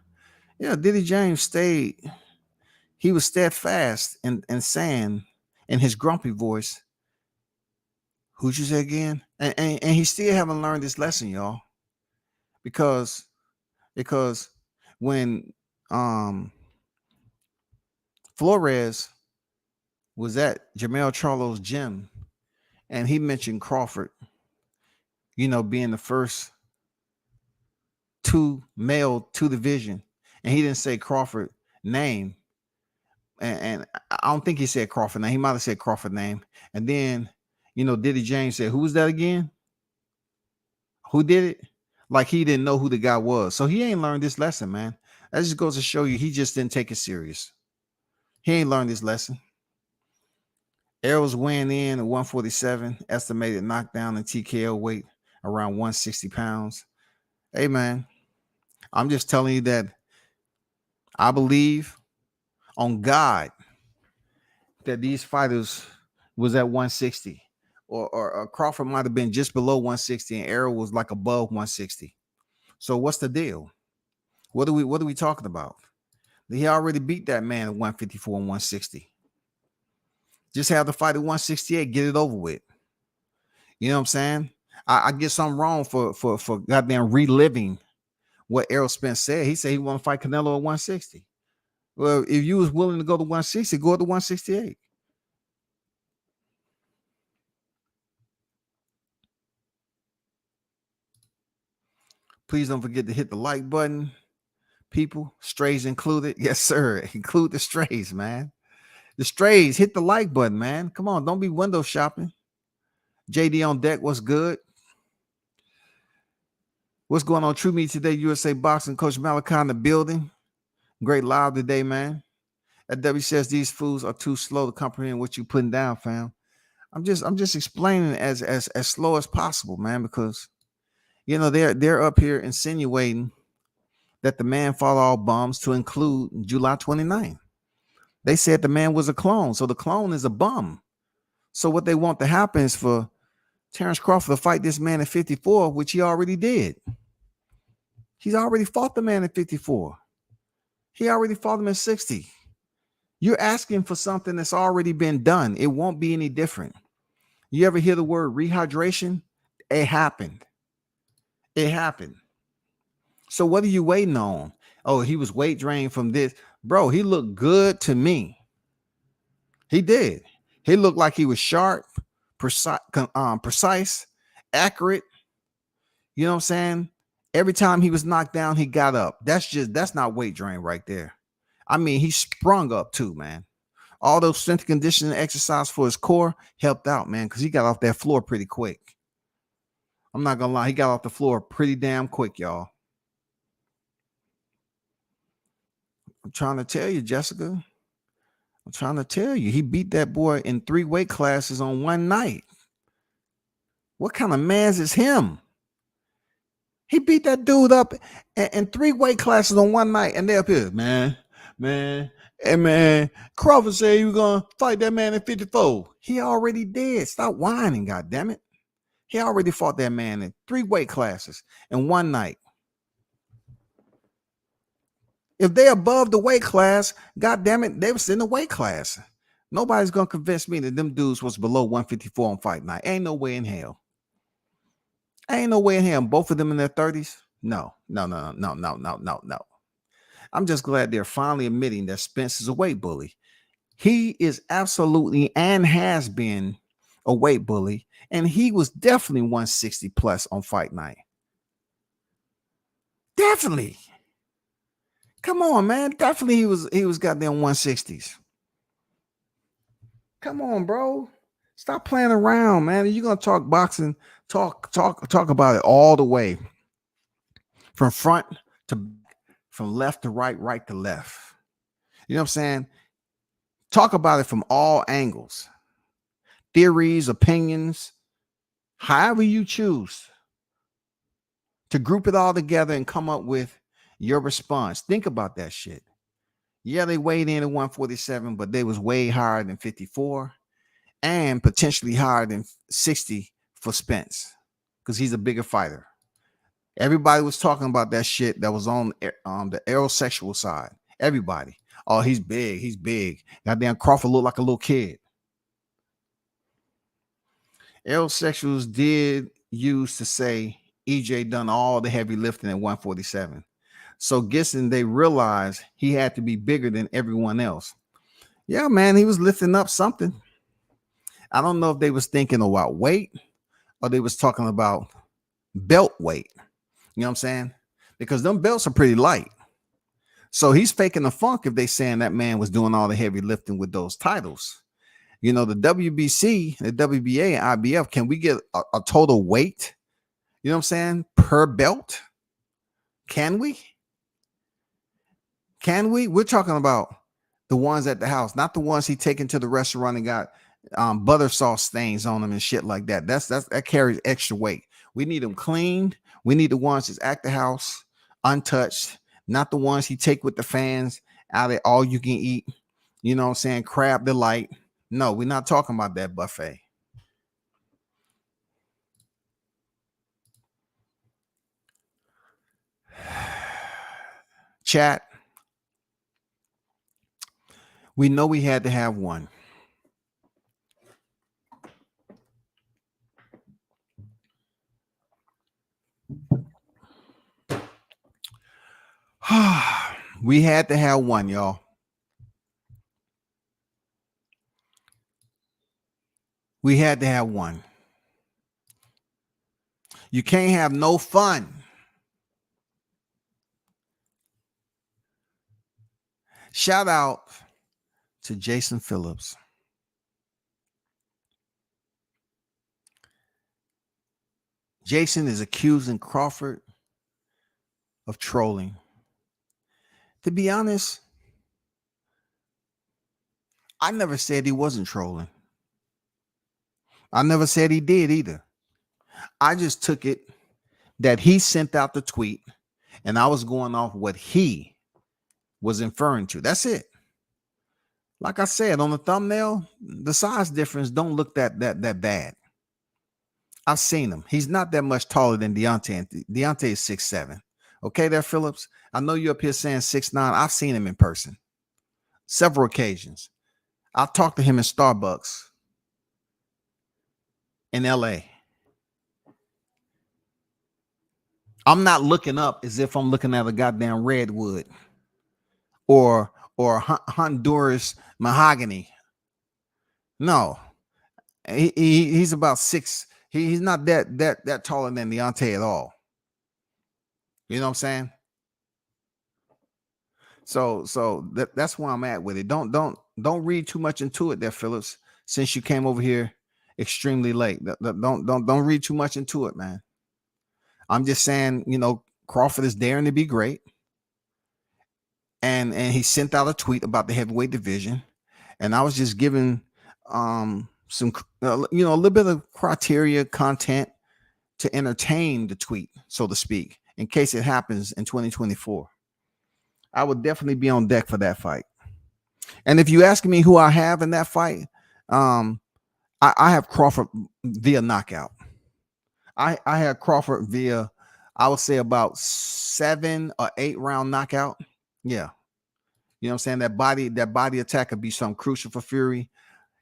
Yeah, Diddy James he was steadfast and saying in his grumpy voice, who'd you say again? And he still haven't learned this lesson, y'all. Because when Flores was at Jermell Charlo's gym and he mentioned Crawford, being the first male to the division, and he didn't say Crawford name, and I don't think he said Crawford name. He might have said Crawford name, and then Diddy James said, "Who was that again? Who did it?" Like he didn't know who the guy was. So he ain't learned this lesson, man. That just goes to show you he just didn't take it serious. He ain't learned this lesson. Errol's weighing in at 147, estimated knockdown and TKO weight around 160 pounds. Hey, man, I'm just telling you that I believe on God that these fighters was at 160. Or Crawford might have been just below 160 and Errol was like above 160. So what's the deal? What are we talking about? He already beat that man at 154 and 160. Just have the fight at 168, get it over with. You know what I'm saying? I get something wrong for goddamn reliving what Errol Spence said. He said he want to fight Canelo at 160. Well, if you was willing to go to 160, go to 168. Please don't forget to hit the like button. People, strays included. Yes, sir. Include the strays, man. The strays, hit the like button, man. Come on, don't be window shopping. JD on deck, what's good? What's going on? True Meat today, USA Boxing. Coach Malachi in the building. Great live today, man. That W says these fools are too slow to comprehend what you putting down, fam. I'm just explaining as slow as possible, man, because you know they're up here insinuating that the man fought all bums to include July 29th. They said the man was a clone, so the clone is a bum. So what they want to happen is for Terrence Crawford to fight this man at 54, which he already did. He's already fought the man at 54. He already fought him at 60. You're asking for something that's already been done. It won't be any different. You ever hear the word rehydration? It happened. It happened. So what are you waiting on? Oh, he was weight drained from this. Bro, he looked good to me. He did. He looked like he was sharp, precise, accurate. You know what I'm saying? Every time he was knocked down, he got up. That's not weight drain right there. I mean, he sprung up too, man. All those strength conditioning exercise for his core helped out, man, because he got off that floor pretty quick. I'm not gonna lie, he got off the floor pretty damn quick, y'all. I'm trying to tell you, Jessica. I'm trying to tell you, he beat that boy in 3 weight classes on one night. What kind of man's is him? He beat that dude up in 3 weight classes on one night, and they're up here, man. Hey, man, Crawford said he was going to fight that man at 54. He already did. Stop whining, goddammit. He already fought that man in 3 weight classes in one night. If they're above the weight class, goddammit, they was in the weight class. Nobody's going to convince me that them dudes was below 154 on fight night. Ain't no way in hell. Ain't no way in hell. Both of them in their 30s? No. I'm just glad they're finally admitting that Spence is a weight bully. He is absolutely and has been a weight bully, and he was definitely 160 plus on fight night. Definitely. Come on, man. Definitely he was goddamn 160s. Come on, bro. Stop playing around, man. You're gonna talk boxing, talk about it all the way. From front to back, from left to right, right to left. You know what I'm saying? Talk about it from all angles. Theories, opinions, however you choose to group it all together and come up with your response. Think about that shit. Yeah, they weighed in at 147, but they was way higher than 54 and potentially higher than 60 for Spence because he's a bigger fighter. Everybody was talking about that shit that was on the aerosexual side. Everybody. Oh, he's big. He's big. Goddamn Crawford looked like a little kid. Aerosexuals did use to say EJ done all the heavy lifting at 147. So guessing they realized he had to be bigger than everyone else. Yeah, man, he was lifting up something. I don't know if they was thinking about weight or they was talking about belt weight. You know what I'm saying? Because them belts are pretty light. So he's faking the funk if they saying that man was doing all the heavy lifting with those titles. You know, the WBC, the WBA, and IBF, can we get a total weight You know what I'm saying? Per belt. Can we? Can we? We're talking about the ones at the house, not the ones he taken to the restaurant and got butter sauce stains on them and shit like that. That carries extra weight. We need them cleaned. We need the ones that's at the house, untouched, not the ones he take with the fans out at all you can eat. You know what I'm saying? Crab delight. No, we're not talking about that buffet. Chat. We know we had to have one. We had to have one, y'all. We had to have one. You can't have no fun. Shout out to Jason Phillips. Jason is accusing Crawford of trolling. To be honest, I never said he wasn't trolling. I never said he did either. I just took it that he sent out the tweet and I was going off what he was inferring to. That's it. Like I said on the thumbnail, the size difference don't look that bad. I've seen him. He's not that much taller than Deontay. Deontay is 6'7". Okay, there, Phillips. I know you're up here saying 6'9". I've seen him in person several occasions. I talked to him in Starbucks in LA. I'm not looking up as if I'm looking at a goddamn redwood or Honduras mahogany. No, he's about 6. He's not that taller than Deontay at all. You know what I'm saying? So that's where I'm at with it. Don't read too much into it there, Phillips. Since you came over here extremely late, don't read too much into it, man. I'm just saying, you know, Crawford is daring to be great, and he sent out a tweet about the heavyweight division, and I was just giving some a little bit of criteria content to entertain the tweet, so to speak, in case it happens in 2024. I would definitely be on deck for that fight. And if you ask me who I have in that fight, I have Crawford via knockout. I had Crawford via, I would say, about 7 or 8 round knockout. Yeah. You know what I'm saying? That body attack could be something crucial for Fury.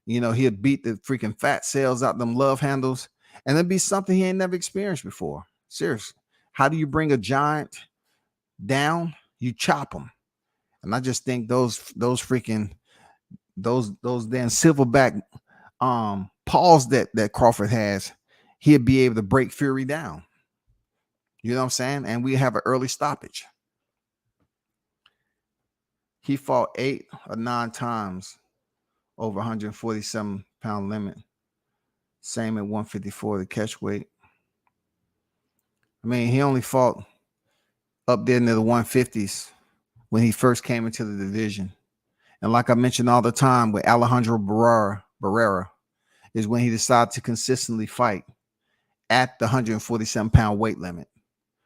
You know, he'd beat the freaking fat cells out them love handles. And it'd be something he ain't never experienced before. Seriously. How do you bring a giant down? You chop them. And I just think those freaking those damn silverback paws that Crawford has, he'd be able to break Fury down. You know what I'm saying? And we have an early stoppage. He fought 8 or 9 times over 147-pound limit. Same at 154, the catch weight. I mean, he only fought up there near the 150s when he first came into the division. And like I mentioned all the time with Alejandro Barrera is when he decided to consistently fight at the 147-pound weight limit.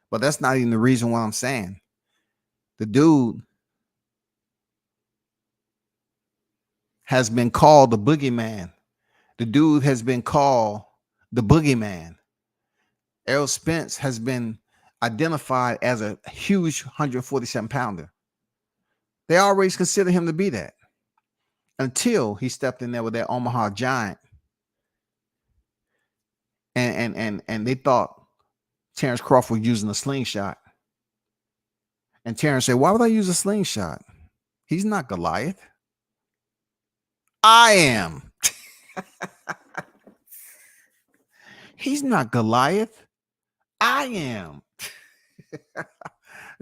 But that's not even the reason why I'm saying. The dude has been called the boogeyman. The dude has been called the boogeyman. Errol Spence has been identified as a huge 147-pounder. They always consider him to be that until he stepped in there with that Omaha Giant. And they thought Terrence Crawford was using a slingshot. And Terrence said, why would I use a slingshot? He's not Goliath. I am. He's not Goliath. I am.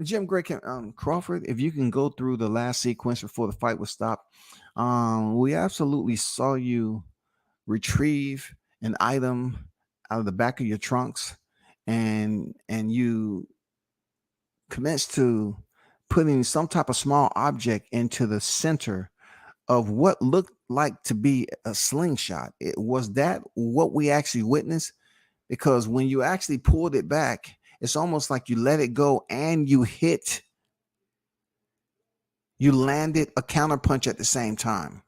Jim Gray, Crawford, if you can go through the last sequence before the fight was stopped. We absolutely saw you retrieve an item out of the back of your trunks and you commence to putting some type of small object into the center of what looked like to be a slingshot. Was that what we actually witnessed? Because when you actually pulled it back, it's almost like you let it go and you landed a counterpunch at the same time.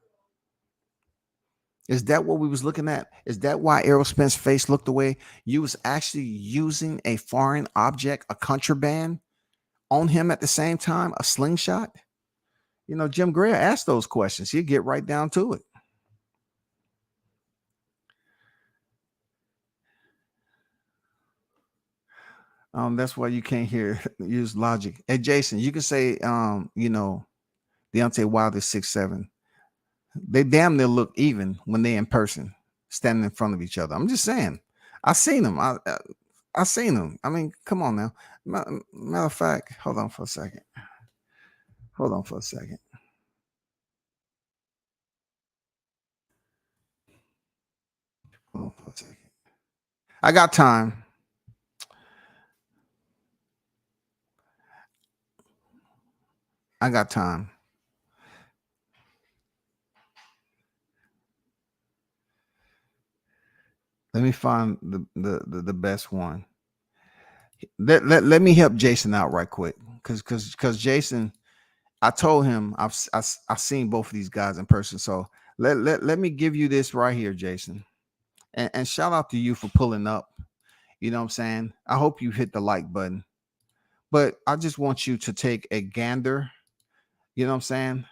Is that what we was looking at? Is that why Errol Spence's face looked the way? You was actually using a foreign object, a contraband, on him at the same time, a slingshot? Jim Greer asked those questions. He'd get right down to it. That's why you can't use logic. Hey, Jason, you can say, Deontay Wilder 6'7". They damn near look even when they in person, standing in front of each other. I'm just saying. I seen them. I seen them. I mean, come on now. Matter of fact, hold on for a second. Hold on for a second. Hold on for a second. I got time. I got time. Let me find the best one. Let me help Jason out right quick, because Jason, I told him I've seen both of these guys in person. So let me give you this right here, Jason, and shout out to you for pulling up. You know what I'm saying? I hope you hit the like button, but I just want you to take a gander. You know what I'm saying?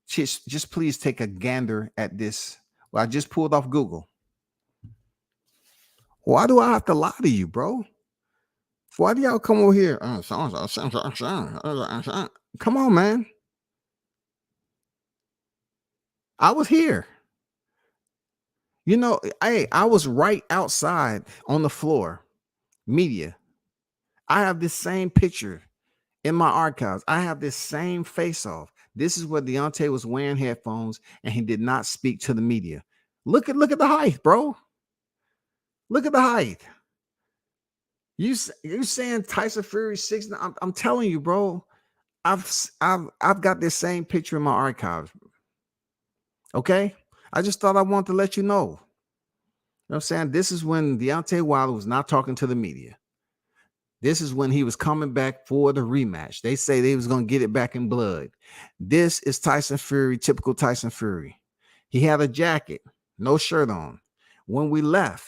Just please take a gander at this. Well, I just pulled off Google. Why do I have to lie to you, bro? Why do y'all come over here? Come on, man. I was here. I was right outside on the floor. Media. I have this same picture in my archives. I have this same face off. This is where Deontay was wearing headphones and he did not speak to the media. Look at the height, bro. Look at the height. You saying Tyson Fury 6? I'm telling you, bro. I've got this same picture in my archives. Okay, I just thought I wanted to let you know. You know what I'm saying? This is when Deontay Wilder was not talking to the media. This is when he was coming back for the rematch. They say they was going to get it back in blood. This is Tyson Fury, typical Tyson Fury. He had a jacket, no shirt on. When we left,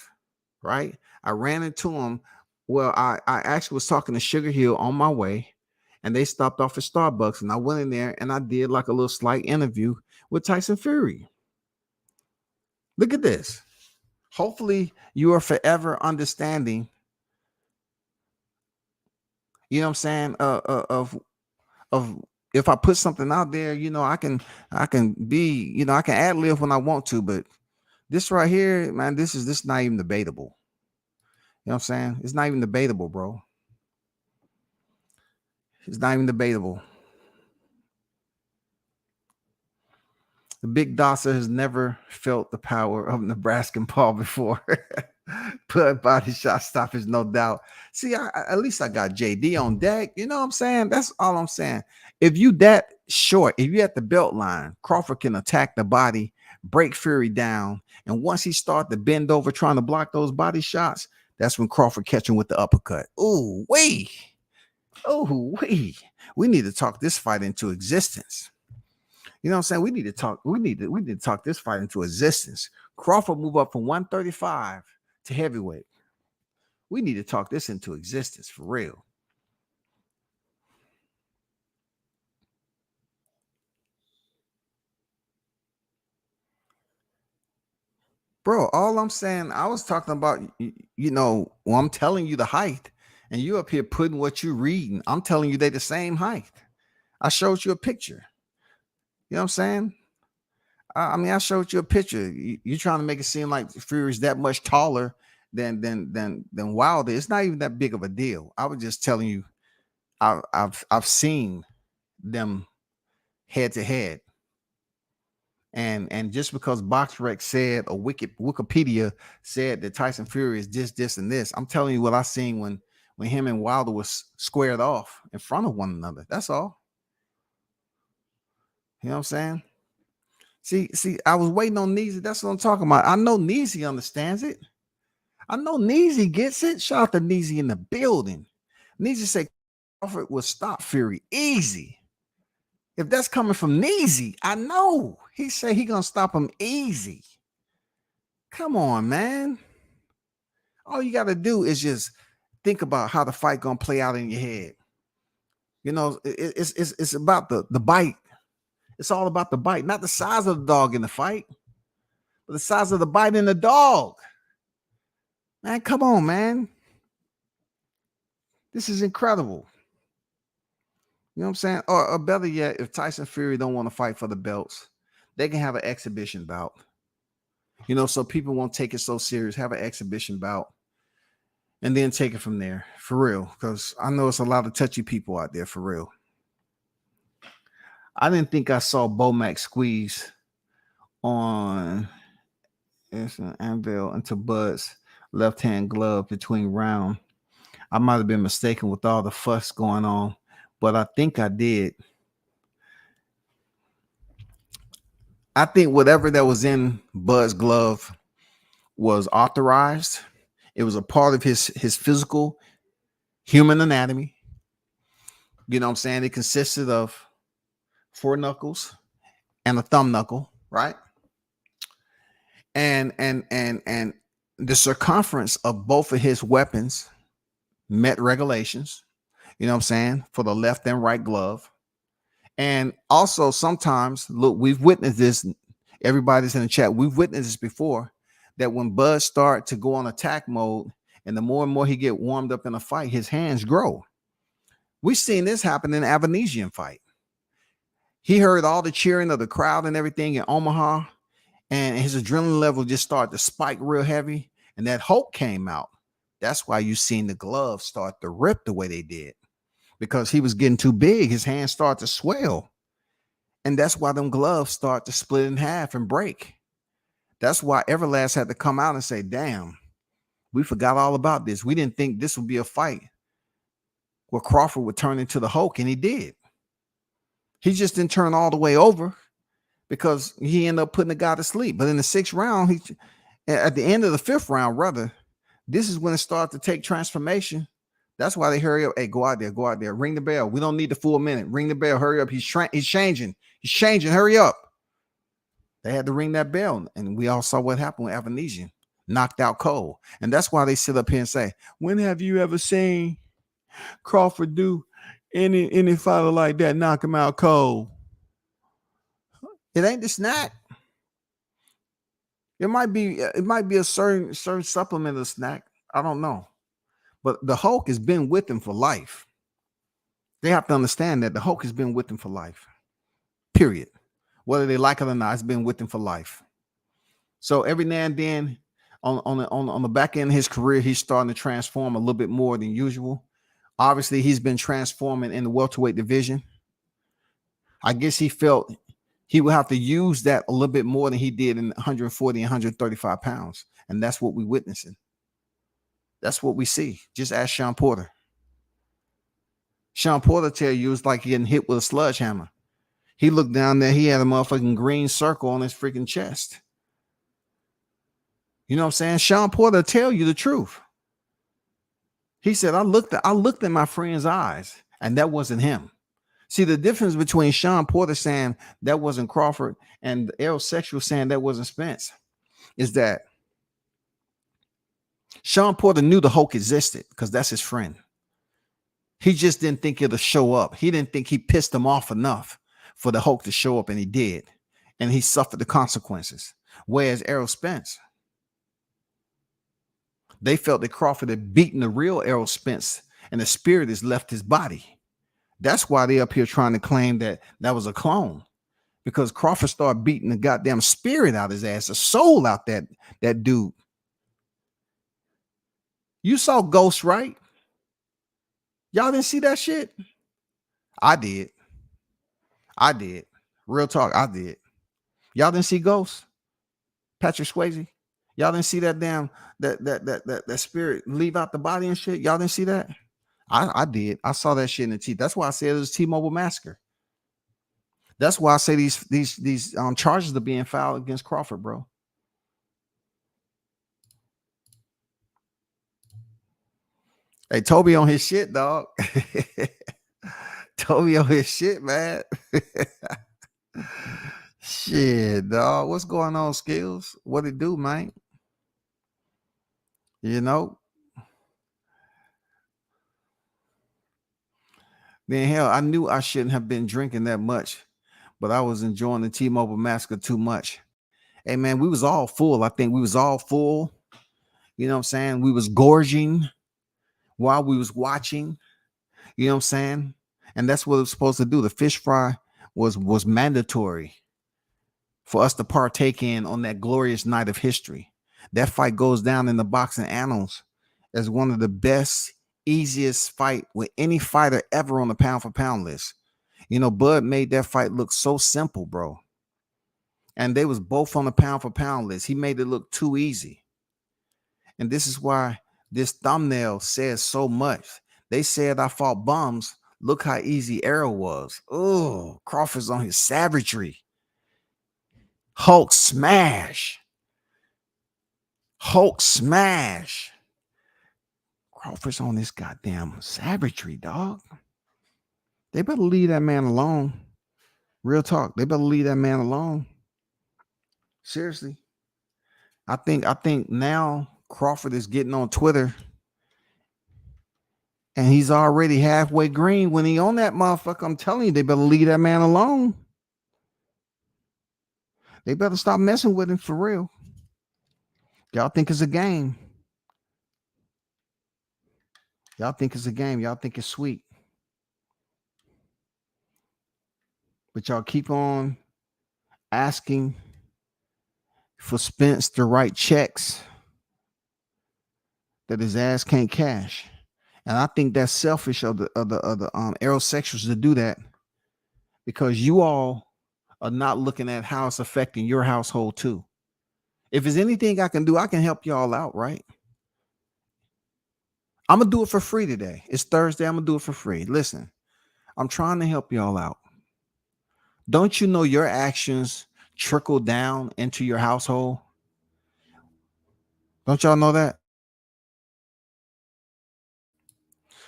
right, I ran into him. Well, I actually was talking to Sugar Hill on my way, and they stopped off at Starbucks, and I went in there and I did like a little slight interview with Tyson Fury. Look at this. Hopefully you are forever understanding, you know what I'm saying, of if I put something out there, I can be, I can ad lib when I want to, but this right here, man, this is not even debatable. You know what I'm saying? It's not even debatable, bro. It's not even debatable. The big Dasa has never felt the power of Nebraskan Paul before. Put body shot stoppage, no doubt. See, at least I got JD on deck. You know what I'm saying? That's all I'm saying. If you that short, if you at the belt line, Crawford can attack the body, break Fury down, and once he start to bend over trying to block those body shots, that's when Crawford catch him with the uppercut. Ooh, wait. Oh, wait. We need to talk this fight into existence. You know what I'm saying? We need to talk this fight into existence. Crawford move up from 135 to heavyweight. We need to talk this into existence for real. Bro, all I'm saying, I was talking about, well, I'm telling you the height, and you up here putting what you reading. I'm telling you they the same height. I showed you a picture. You know what I'm saying? I mean, I showed you a picture. You're trying to make it seem like Fury's that much taller than Wilder. It's not even that big of a deal. I was just telling you, I've seen them head to head. And just because BoxRec said or Wikipedia said that Tyson Fury is this, and this, I'm telling you what I seen when him and Wilder was squared off in front of one another. That's all. You know what I'm saying? See, I was waiting on Neezy. That's what I'm talking about. I know Neezy understands it. I know Neezy gets it. Shout out to Neezy in the building. Neezy said Crawford will stop Fury easy. If that's coming from Neezy, I know. He said he gonna stop him easy. Come on, man. All you gotta do is just think about how the fight gonna play out in your head. You know, it's about the bite. It's all about the bite, not the size of the dog in the fight, but the size of the bite in the dog. Man, come on, man. This is incredible. You know what I'm saying? Or better yet, if Tyson Fury don't want to fight for the belts, they can have an exhibition bout. You know, so people won't take it so serious. Have an exhibition bout, and then take it from there, for real. Because I know it's a lot of touchy people out there, for real. I didn't think I saw Bomac squeeze on Anvil into Bud's left-hand glove between round. I might have been mistaken with all the fuss going on, but I think I did. I think whatever that was in Bud's glove was authorized. It was a part of his physical human anatomy. You know what I'm saying? It consisted of 4 knuckles and a thumb knuckle, right? And the circumference of both of his weapons met regulations, you know what I'm saying, for the left and right glove. And also sometimes, look, we've witnessed this, everybody's in the chat, we've witnessed this before, that when Bud start to go on attack mode and the more and more he get warmed up in a fight, his hands grow. We've seen this happen in the Avanesian fight. He heard all the cheering of the crowd and everything in Omaha, and his adrenaline level just started to spike real heavy, and that Hulk came out. That's why you seen the gloves start to rip the way they did, because he was getting too big. His hands start to swell, and that's why them gloves start to split in half and break. That's why Everlast had to come out and say, damn, we forgot all about this. We didn't think this would be a fight where Crawford would turn into the Hulk, and he did. He just didn't turn all the way over because he ended up putting the guy to sleep. But in the 6th round, at the end of the 5th round, rather, this is when it started to take transformation. That's why they hurry up. Hey, go out there, ring the bell. We don't need the full minute. Ring the bell, hurry up. He's changing, hurry up. They had to ring that bell, and we all saw what happened with Avanesian, knocked out cold. And that's why they sit up here and say, when have you ever seen Crawford do any fighter like that, knock him out cold? It ain't the snack. It might be a certain supplement of snack. I don't know. But the Hulk has been with him for life. They have to understand that the Hulk has been with him for life. Period. Whether they like it or not, it's been with him for life. So every now and then, on the back end of his career, he's starting to transform a little bit more than usual. Obviously, he's been transforming in the welterweight division. I guess he felt he would have to use that a little bit more than he did in 140 and 135 pounds. And that's what we're witnessing. That's what we see. Just ask Sean Porter. Sean Porter tell you it's like getting hit with a sledgehammer. He looked down there, he had a motherfucking green circle on his freaking chest. You know what I'm saying? Sean Porter tell you the truth. He said, I looked in my friend's eyes, and that wasn't him. See, the difference between Sean Porter saying that wasn't Crawford and the aerosexual saying that wasn't Spence is that Sean Porter knew the Hulk existed because that's his friend. He just didn't think it'll show up. He didn't think he pissed him off enough for the Hulk to show up, and he did. And he suffered the consequences. Whereas Errol Spence, they felt that Crawford had beaten the real Errol Spence, and the spirit has left his body. That's why they're up here trying to claim that was a clone, because Crawford started beating the goddamn spirit out his ass, the soul out that dude. You saw Ghost, right? Y'all didn't see that shit? I did. Real talk, I did. Y'all didn't see Ghost, Patrick Swayze. Y'all didn't see that damn that spirit leave out the body and shit. Y'all didn't see that. I did. I saw that shit in the T. That's why I said it was T-Mobile massacre. That's why I say these charges are being filed against Crawford, bro. Hey, Toby on his shit, dog. Toby on his shit, man. Shit, dog. What's going on, Skills? What it do, man? You know? Then hell, I knew I shouldn't have been drinking that much, but I was enjoying the T-Mobile massacre too much. Hey man, we was all full. I think we was all full. You know what I'm saying? We was gorging while we was watching. You know what I'm saying? And that's what it was supposed to do. The fish fry was mandatory for us to partake in on that glorious night of history. That fight goes down in the boxing annals as one of the best, easiest fight with any fighter ever on the pound for pound list. You know, Bud made that fight look so simple, bro. And they was both on the pound for pound list. He made it look too easy. And this is why this thumbnail says so much. They said I fought bums. Look how easy Errol was. Oh, Crawford's on his savagery. Hulk smash. Hulk smash. Crawford's on this goddamn savagery, dog. They better leave that man alone. Real talk. They better leave that man alone. Seriously. I think now Crawford is getting on Twitter and he's already halfway green when he on that motherfucker. I'm telling you, they better leave that man alone. They better stop messing with him for real. Y'all think it's a game. Y'all think it's a game. Y'all think it's sweet. But y'all keep on asking for Spence to write checks that his ass can't cash. And I think that's selfish of the aerosexuals to do that, because you all are not looking at how it's affecting your household too. If there's anything I can do, I can help y'all out, right? I'm gonna do it for free today. It's Thursday. I'm gonna do it for free. Listen, I'm trying to help y'all out. Don't you know your actions trickle down into your household? Don't y'all know that?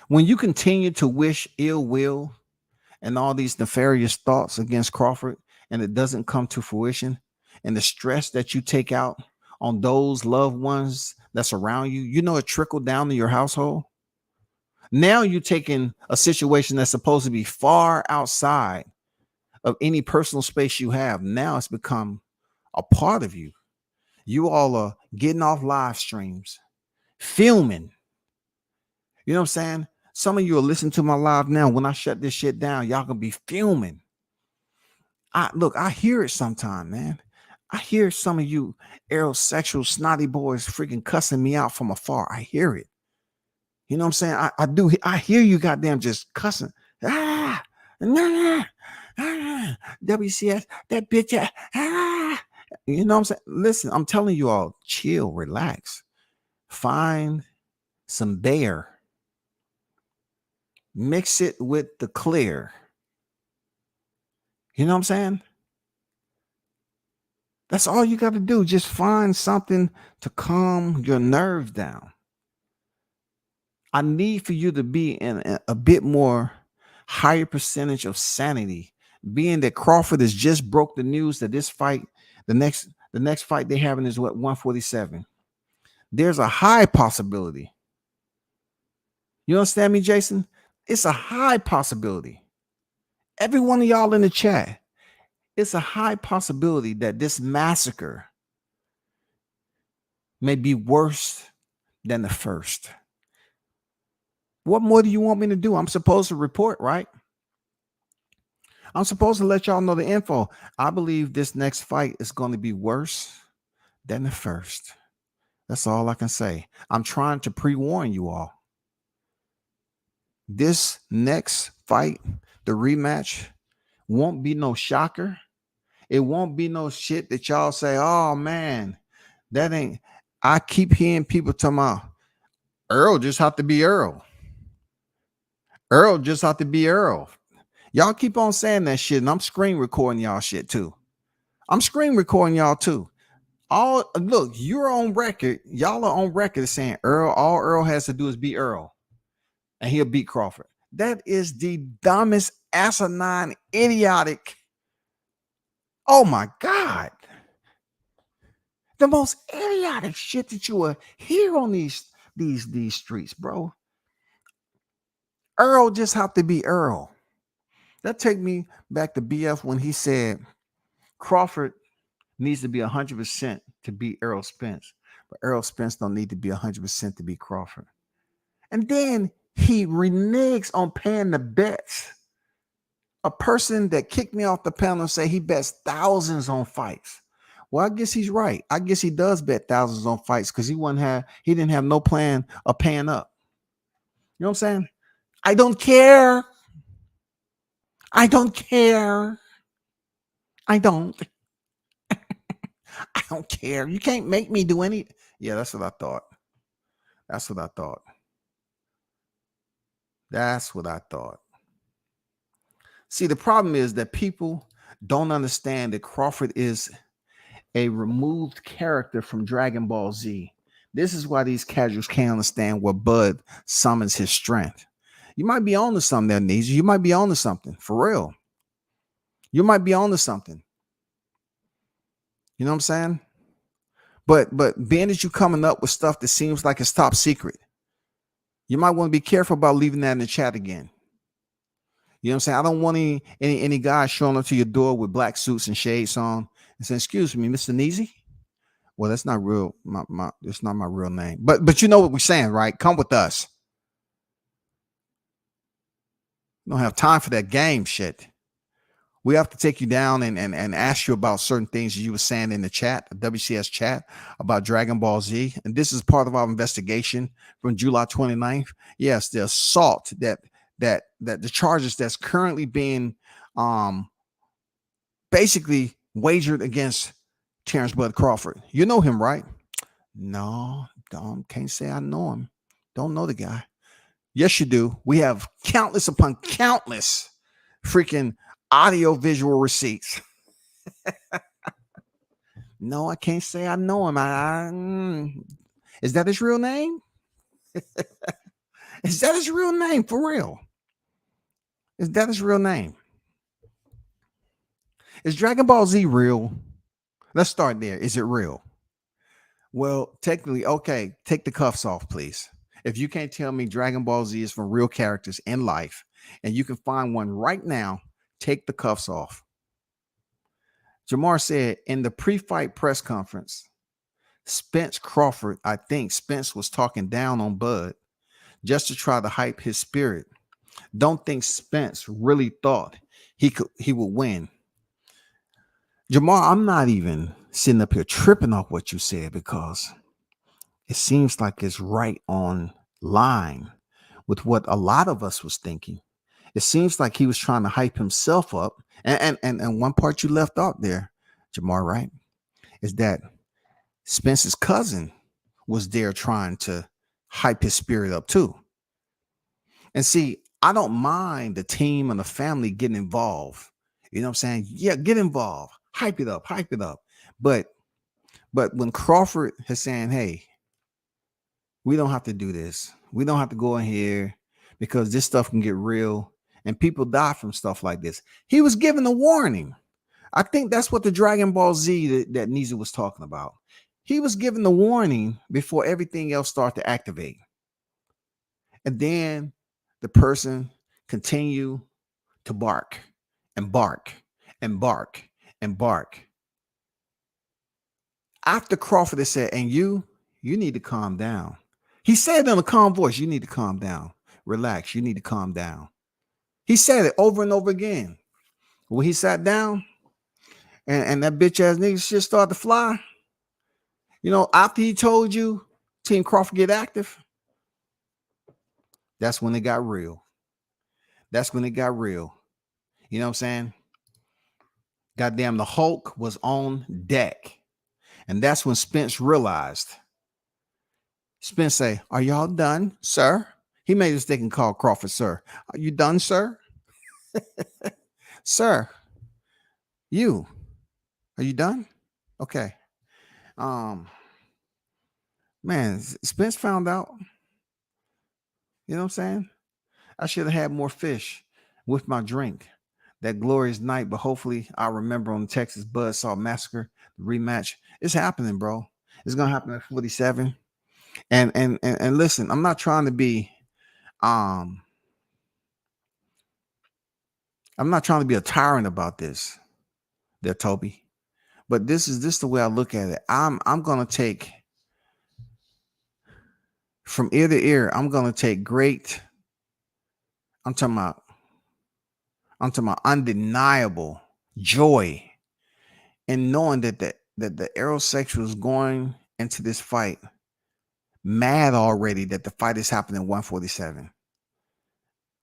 When you continue to wish ill will and all these nefarious thoughts against Crawford and it doesn't come to fruition, and the stress that you take out on those loved ones that's around you, you know, it trickled down to your household. Now you're taking a situation that's supposed to be far outside of any personal space you have. Now it's become a part of you. You all are getting off live streams, filming. You know what I'm saying? Some of you are listening to my live now. When I shut this shit down, y'all gonna be filming. I hear it sometime, man. I hear some of you aerosexual snotty boys freaking cussing me out from afar. I hear it. You know what I'm saying? I do. I hear you goddamn just cussing. WCS, that bitch. You know what I'm saying? Listen, I'm telling you all, chill, relax. Find some bear. Mix it with the clear. You know what I'm saying? That's all you got to do. Just find something to calm your nerves down. I need for you to be in a bit more higher percentage of sanity, being that Crawford has just broke the news that this fight, the next fight they're having is what, 147. There's a high possibility. You understand me, Jason? It's a high possibility. Every one of y'all in the chat, it's a high possibility that this massacre may be worse than the first. What more do you want me to do? I'm supposed to report, right? I'm supposed to let y'all know the info. I believe this next fight is going to be worse than the first. That's all I can say. I'm trying to pre-warn you all. This next fight, the rematch, won't be no shocker. It won't be no shit that y'all say, oh man, that ain't. I keep hearing people talking about Earl just have to be Earl. Earl just have to be Earl. Y'all keep on saying that shit, and I'm screen recording y'all shit too. I'm screen recording y'all too. All look, you're on record. Y'all are on record saying Earl. All Earl has to do is be Earl, and he'll beat Crawford. That is the dumbest, asinine, idiotic. Oh my god, the most idiotic shit that you will hear on these streets, bro. Earl just have to be Earl. That take me back to BF when he said Crawford needs to be 100% to beat Errol Spence, but Errol Spence don't need to be 100% to beat Crawford. And then he reneges on paying the bets. A person that kicked me off the panel and say he bets thousands on fights. Well, I guess he's right. I guess he does bet thousands on fights because he didn't have no plan of paying up. You know what I'm saying? I don't care. I don't care. I don't. I don't care. You can't make me do any. Yeah, that's what I thought. That's what I thought. That's what I thought. See, the problem is that people don't understand that Crawford is a removed character from Dragon Ball Z. This is why these casuals can't understand where Bud summons his strength. You might be on to something there, Neezy. You might be on to something, for real. You might be on to something. You know what I'm saying? But being that you coming up with stuff that seems like it's top secret, you might want to be careful about leaving that in the chat again. You know what I'm saying? I don't want any guys showing up to your door with black suits and shades on and saying, "Excuse me, Mr. Neezy." Well, that's not real. It's not my real name. But you know what we're saying, right? Come with us. We don't have time for that game shit. We have to take you down and ask you about certain things you were saying in the chat, the WCS chat, about Dragon Ball Z. And this is part of our investigation from July 29th. Yes, the assault that the charges that's currently being basically wagered against Terrence Bud Crawford. You know him, right? No, can't say I know him. Don't know the guy. Yes, you do. We have countless upon countless freaking audio visual receipts. No, I can't say I know him. Is that his real name? Is that his real name for real? Is that his real name? Is Dragon Ball Z real? Let's start there. Is it real? Well, technically, okay, take the cuffs off, please. If you can't tell me Dragon Ball Z is from real characters in life, and you can find one right now, take the cuffs off. Jamar said in the pre-fight press conference, Spence Crawford, I think Spence was talking down on Bud just to try to hype his spirit. Don't think Spence really thought he would win. Jamar, I'm not even sitting up here tripping off what you said because it seems like it's right on line with what a lot of us was thinking. It seems like he was trying to hype himself up. And one part you left out there, Jamar, right, is that Spence's cousin was there trying to hype his spirit up too. And see, I don't mind the team and the family getting involved. You know what I'm saying? Yeah, get involved. Hype it up. But when Crawford is saying, hey, we don't have to do this. We don't have to go in here because this stuff can get real and people die from stuff like this. He was given a warning. I think that's what the Dragon Ball Z that Neezy was talking about. He was given the warning before everything else started to activate. And then the person continue to bark and bark and bark and bark. After Crawford had said, and you need to calm down. He said in a calm voice, you need to calm down. Relax. You need to calm down. He said it over and over again. When he sat down and that bitch ass nigga shit started to fly, you know, after he told you Team Crawford get active, that's when it got real. That's when it got real. You know what I'm saying? Goddamn, the Hulk was on deck. And that's when Spence realized. Spence say, "Are y'all done, sir?" He made a mistake and called Crawford, "Sir. Are you done, sir? Sir, you. Are you done?" Okay. Um, man, Spence found out. You know what I'm saying? I should have had more fish with my drink that glorious night, but hopefully I'll remember on the Texas Buzzsaw Massacre, the rematch. It's happening, bro. It's gonna happen at 47. And listen, I'm not trying to be um I'm not trying to be a tyrant about this, there, Toby. But this the way I look at it. I'm gonna take from ear to ear, I'm gonna take great, I'm talking about I'm talking about undeniable joy in knowing that the aerosexual is going into this fight mad already that the fight is happening at 147.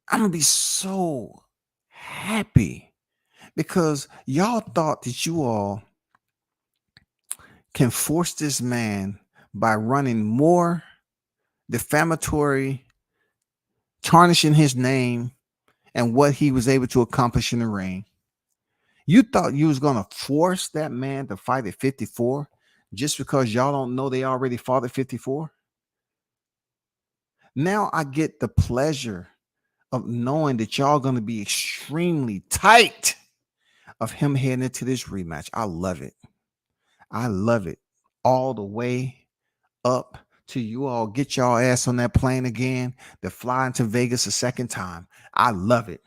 I'm gonna be so happy because y'all thought that you all can force this man by running more defamatory, tarnishing his name and what he was able to accomplish in the ring. You thought you was gonna force that man to fight at 54 just because y'all don't know they already fought at 54? Now I get the pleasure of knowing that y'all gonna be extremely tight of him heading into this rematch. I love it. I love it all the way up to you all get y'all ass on that plane again to fly into Vegas a second time. I love it.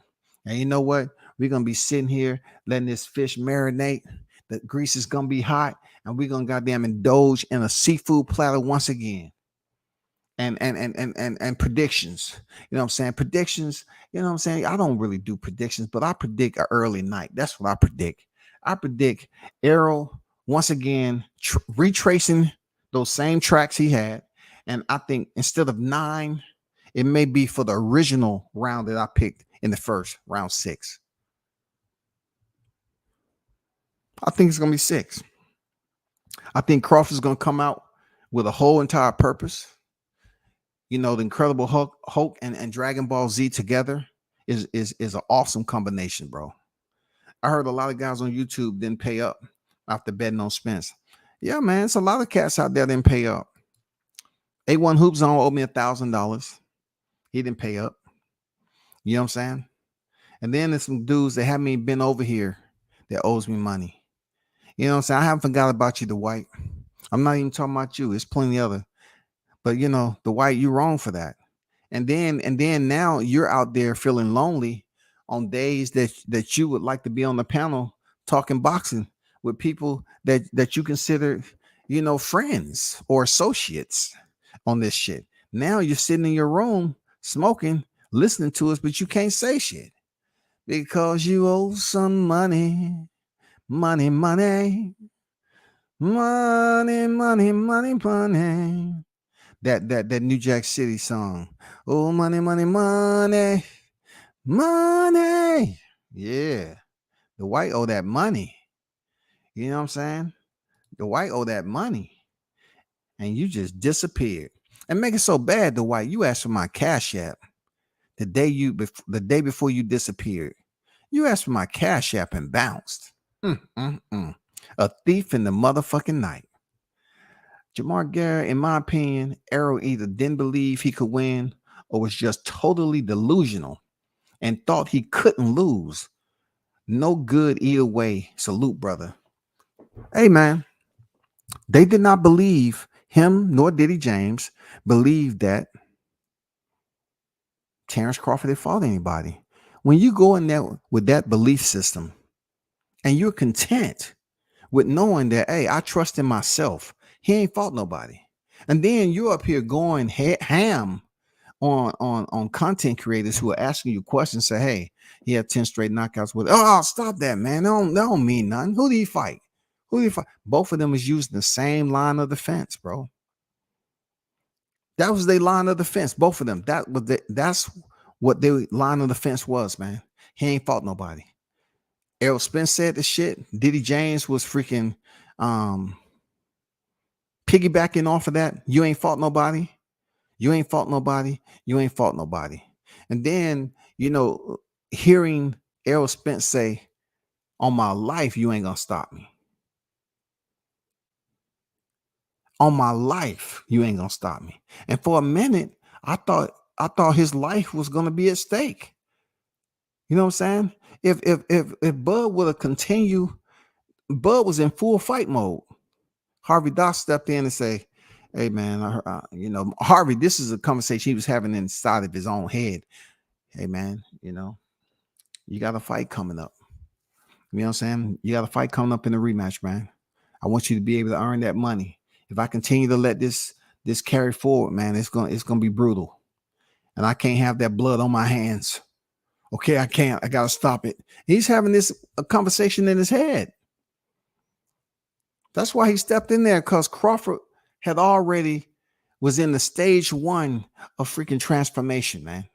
And you know what? We're gonna be sitting here letting this fish marinate. The grease is gonna be hot, and we're gonna goddamn indulge in a seafood platter once again. And predictions. You know what I'm saying? Predictions, you know what I'm saying? I don't really do predictions, but I predict an early night. That's what I predict. I predict Errol once again retracing those same tracks he had. And I think instead of 9, it may be for the original round that I picked in the first round 6. I think it's gonna be 6. I think Crawford's gonna come out with a whole entire purpose. You know, the Incredible Hulk and Dragon Ball Z together is an awesome combination, bro. I heard a lot of guys on YouTube didn't pay up after betting on Spence. Yeah, man, it's a lot of cats out there didn't pay up. A1 Hoop Zone owed me $1,000. He didn't pay up. You know what I'm saying? And then there's some dudes that haven't even been over here that owes me money. You know what I'm saying? I haven't forgot about you, the White. I'm not even talking about you. It's plenty other. But you know, the White, you're wrong for that. And then now you're out there feeling lonely on days that you would like to be on the panel talking boxing with people that you consider, you know, friends or associates on this shit. Now you're sitting in your room smoking, listening to us, but you can't say shit because you owe some money, money, money, money, money, money, money. That New Jack City song. Oh, money, money, money, money. Yeah. The White owe that money. You know what I'm saying? The White owe that money. And you just disappeared. And make it so bad, the White, you asked for my Cash App the day before you disappeared. You asked for my Cash App and bounced. A thief in the motherfucking night. Jamar Garrett, in my opinion, Errol either didn't believe he could win or was just totally delusional and thought he couldn't lose. No good either way. Salute, brother. Hey, man, they did not believe him, nor did he, James, believe that Terrence Crawford had fought anybody. When you go in there with that belief system and you're content with knowing that, hey, I trust in myself, he ain't fought nobody. And then you're up here going ham on content creators who are asking you questions. Say, hey, he had 10 straight knockouts with. Oh, stop that, man. That don't mean nothing. Who do you fight? Who do you fight? Both of them is using the same line of defense, bro. That was their line of defense. Both of them. That's what their line of defense was, man. He ain't fought nobody. Errol Spence said the shit. Diddy James was freaking piggybacking off of that. You ain't fought nobody. You ain't fought nobody. You ain't fought nobody. And then, hearing Errol Spence say, on my life, you ain't gonna stop me. On my life, you ain't gonna stop me. And for a minute, I thought his life was gonna be at stake. You know what I'm saying? If Bud would have continued, Bud was in full fight mode. Harvey Doss stepped in and say, "Hey man, Harvey, this is a conversation he was having inside of his own head. Hey man, you got a fight coming up. You know what I'm saying? You got a fight coming up in the rematch, man. I want you to be able to earn that money. If I continue to let this carry forward, man, it's gonna be brutal, and I can't have that blood on my hands. Okay, I can't. I gotta stop it." He's having a conversation in his head. That's why he stepped in there, because Crawford had already was in the stage 1 of freaking transformation, man.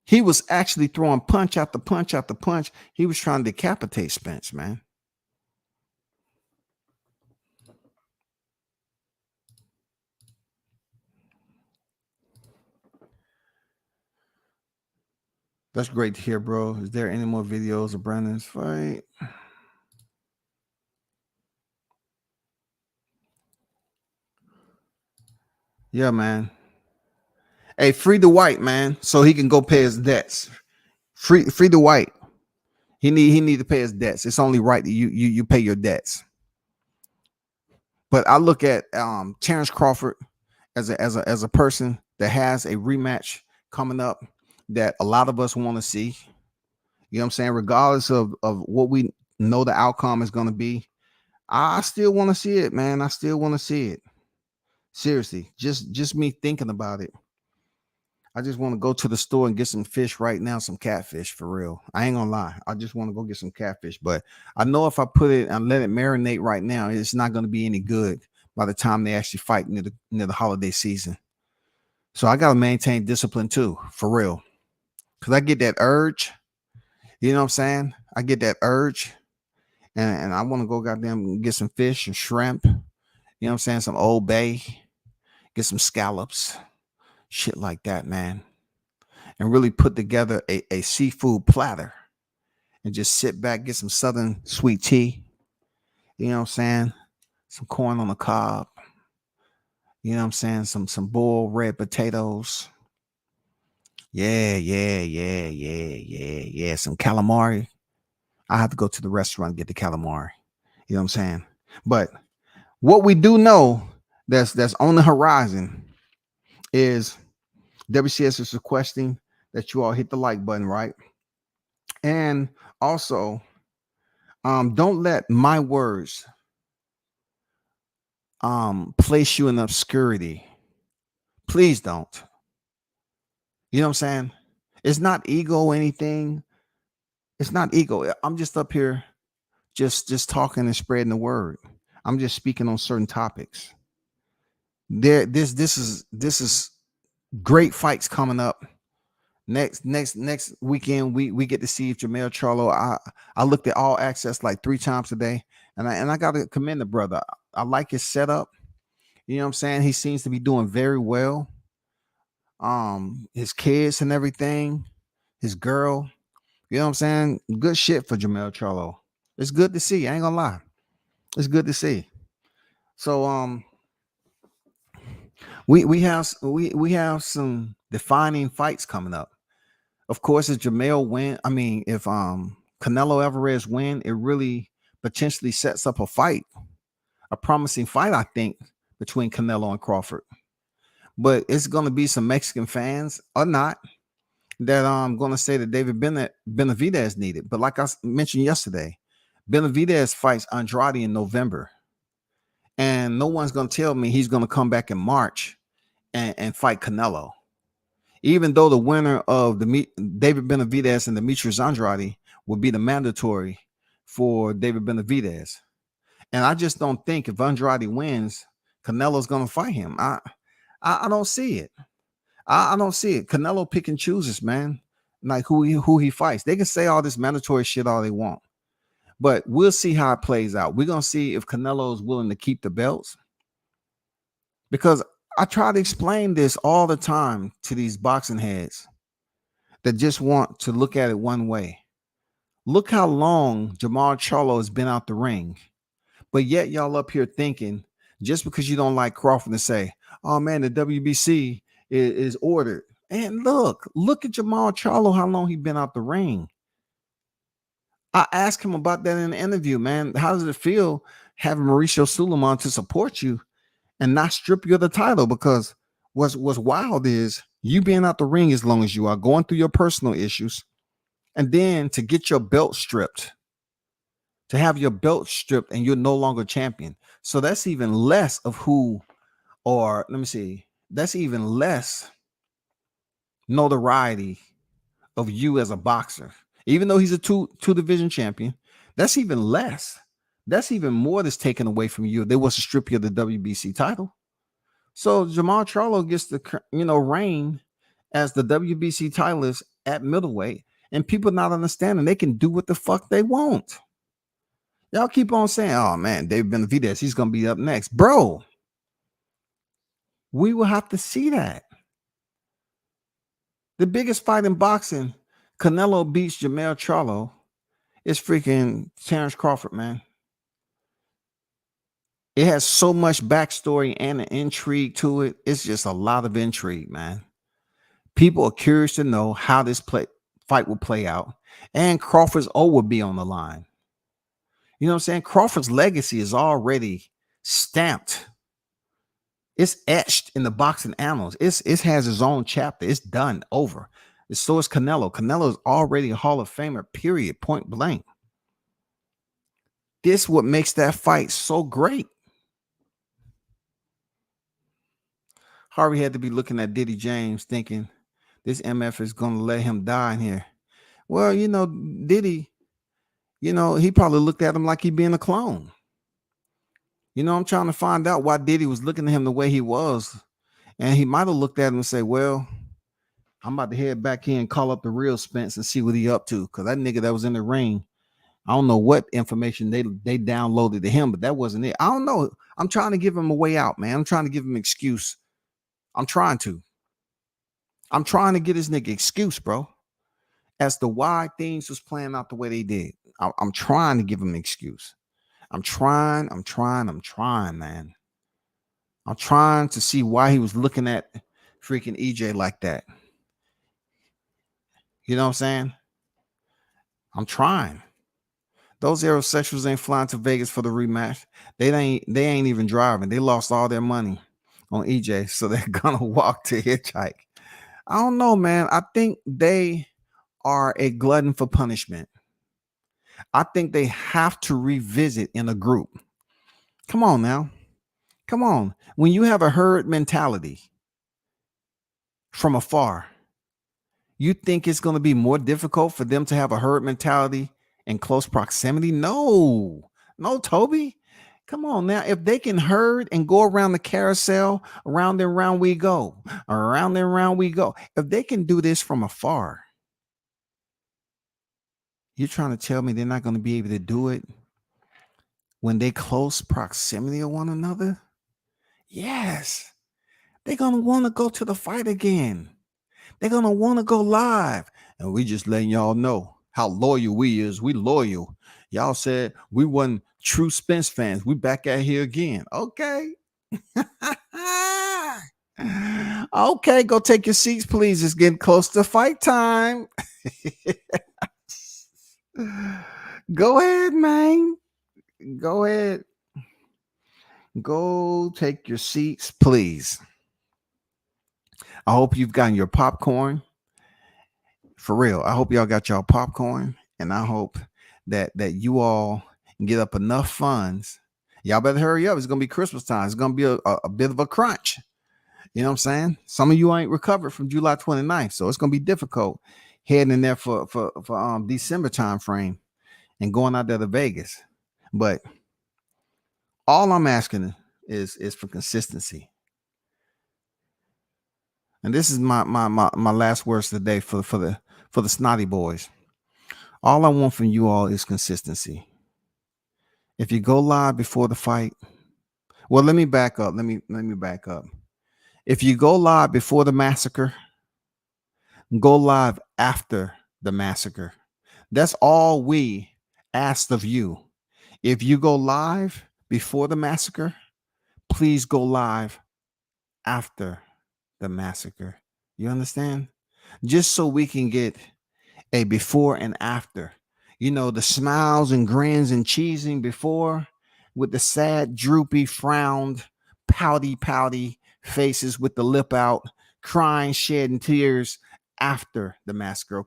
He was actually throwing punch after punch after punch. He was trying to decapitate Spence, man. That's great to hear, bro. Is there any more videos of Brandon's fight? Yeah, man. Hey, free the white, man, so he can go pay his debts. Free the white. He need to pay his debts. It's only right that you pay your debts. But I look at Terrence Crawford as a person that has a rematch coming up that a lot of us want to see. You know what I'm saying? Regardless of what we know the outcome is going to be, I still want to see it, man. I still want to see it. Seriously, just me thinking about it. I just want to go to the store and get some fish right now, some catfish for real. I ain't gonna lie. I just want to go get some catfish, but I know if I put it and let it marinate right now, it's not going to be any good by the time they actually fight near the holiday season. So I got to maintain discipline too, for real. Because I get that urge. You know what I'm saying? I get that urge. And I want to go goddamn get some fish and shrimp. You know what I'm saying? Some Old Bay. Get some scallops. Shit like that, man. And really put together a seafood platter. And just sit back, get some southern sweet tea. You know what I'm saying? Some corn on the cob. You know what I'm saying? Some boiled red potatoes. Yeah. Some calamari. I have to go to the restaurant and get the calamari. You know what I'm saying? But what we do know that's on the horizon is WCS is requesting that you all hit the like button, right? And also, don't let my words place you in obscurity. Please don't. You know what I'm saying? It's not ego or anything. It's not ego. I'm just up here just talking and spreading the word. I'm just speaking on certain topics. This is great fights coming up. Next weekend, we get to see Jermell Charlo. I looked at All Access like 3 times a day, and I gotta commend the brother. I like his setup. You know what I'm saying? He seems to be doing very well. His kids and everything, his girl. You know what I'm saying? Good shit for Jermell Charlo. It's good to see. I ain't gonna lie. It's good to see. So we have some defining fights coming up. Of course, if Jermell win, if Canelo Alvarez win, it really potentially sets up a promising fight, I think, between Canelo and Crawford. But it's gonna be some Mexican fans or not that I'm gonna say that David Benavidez needed. But like I mentioned yesterday, Benavidez fights Andrade in November. And no one's gonna tell me he's gonna come back in March and fight Canelo. Even though the winner of the David Benavidez and Demetrius Andrade would be the mandatory for David Benavidez. And I just don't think if Andrade wins, Canelo's gonna fight him. I don't see it. I don't see it. Canelo pick and chooses, man. like who he fights. They can say all this mandatory shit all they want, but we'll see how it plays out. We're gonna see if Canelo is willing to keep the belts, because I try to explain this all the time to these boxing heads that just want to look at it one way. Look how long Jamal Charlo has been out the ring, but yet y'all up here thinking just because you don't like Crawford to say, "Oh man, the WBC is ordered." And look at Jamal Charlo, how long he been out the ring. I asked him about that in an interview, man. How does it feel having Mauricio Suleiman to support you and not strip you of the title? Because what's wild is you being out the ring as long as you are, going through your personal issues, and then to get your belt stripped, to have your belt stripped and you're no longer champion. So that's even less of who, or let me see, that's even less notoriety of you as a boxer. Even though he's a two division champion, that's even less. That's even more that's taken away from you if they was to strip you of the WBC title. So Jamal Charlo gets the reign as the WBC titleist at middleweight, and people not understanding they can do what the fuck they want. Y'all keep on saying, "Oh man, David Benavidez, he's gonna be up next," bro. We will have to see that. The biggest fight in boxing, Canelo beats Jamal Charlo, is freaking Terrence Crawford, man. It has so much backstory and an intrigue to it. It's just a lot of intrigue, man. People are curious to know how this fight will play out. And Crawford's O will be on the line. You know what I'm saying? Crawford's legacy is already stamped. It's etched in the boxing annals. It has its own chapter. It's done, over. So is Canelo. Canelo is already a Hall of Famer, period, point blank. This is what makes that fight so great. Harvey had to be looking at Diddy James thinking this MF is going to let him die in here. Well, Diddy, he probably looked at him like he being a clone. I'm trying to find out why Diddy was looking at him the way he was. And he might have looked at him and say, well, I'm about to head back here and call up the real Spence and see what he up to. Because that nigga that was in the ring, I don't know what information they downloaded to him, but that wasn't it. I don't know. I'm trying to give him a way out, man. I'm trying to give him an excuse. I'm trying to get this nigga excuse, bro, as to why things was playing out the way they did. I'm trying to give him an excuse. I'm trying, man. I'm trying to see why he was looking at freaking EJ like that. You know what I'm saying? I'm trying. Those aerosexuals ain't flying to Vegas for the rematch. They ain't even driving. They lost all their money on EJ, so they're gonna walk to hitchhike. I don't know, man. I think they are a glutton for punishment. I think they have to revisit in a group. Come on now. Come on. When you have a herd mentality from afar, you think it's going to be more difficult for them to have a herd mentality in close proximity? No, Toby. Come on now. If they can herd and go around the carousel, around and round we go, around and round we go. If they can do this from afar, you're trying to tell me they're not going to be able to do it when they close proximity of one another? Yes. They're going to want to go to the fight again. They're going to want to go live. And we just letting y'all know how loyal we is. We loyal. Y'all said we wasn't true Spence fans. We back at here again. Okay. Okay, go take your seats, please. It's getting close to fight time. Go ahead, man. Go ahead. Go take your seats, please. I hope you've gotten your popcorn. For real. I hope y'all got y'all popcorn. And I hope that you all get up enough funds. Y'all better hurry up. It's going to be Christmas time. It's going to be a bit of a crunch. You know what I'm saying? Some of you ain't recovered from July 29th. So it's going to be difficult heading in there for December time frame and going out there to Vegas. But all I'm asking is for consistency. And this is my last words today for for the snotty boys. All I want from you all is consistency. If you go live before the fight, well, let me back up. Let me back up. If you go live before the massacre, go live after the massacre. That's all we asked of you. If you go live before the massacre, please go live after the massacre. You understand? Just so we can get a before and after. You know, the smiles and grins and cheesing before, with the sad, droopy, frowned, pouty faces with the lip out, crying, shedding tears after the massacre.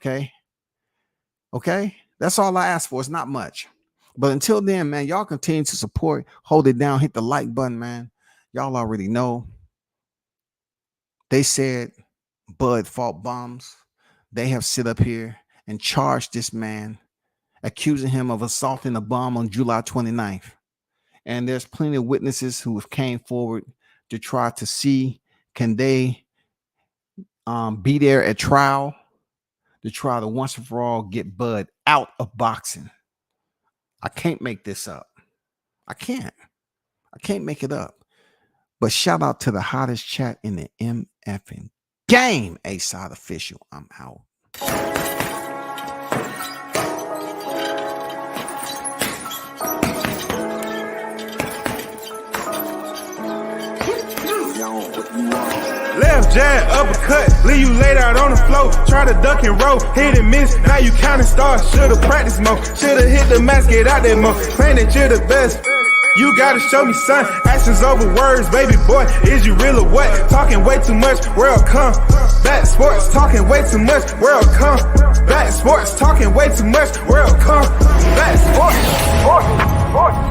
Okay, that's all I ask for. It's not much, but until then, man, y'all continue to support, hold it down, hit the like button, man. Y'all already know. They said Bud fought bombs. They have sit up here and charged this man, accusing him of assaulting a bomb on July 29th. And there's plenty of witnesses who have came forward to try to see, can they be there at trial to try to once and for all get Bud out of boxing. I can't make this up. I can't make it up. But shout out to the hottest chat in the MFing game. A-Side Official. I'm out. Left jab, uppercut, leave you laid out on the floor. Try to duck and roll, hit and miss. Now you counting stars, should've practiced more. Should've hit the mask, get out there more. Claim that you're the best. You gotta show me, son. Actions over words, baby boy. Is you real or what? Talking way too much, world come. Back sports, talking way too much, world come. Back sports, talking way too much, world come. Back sports.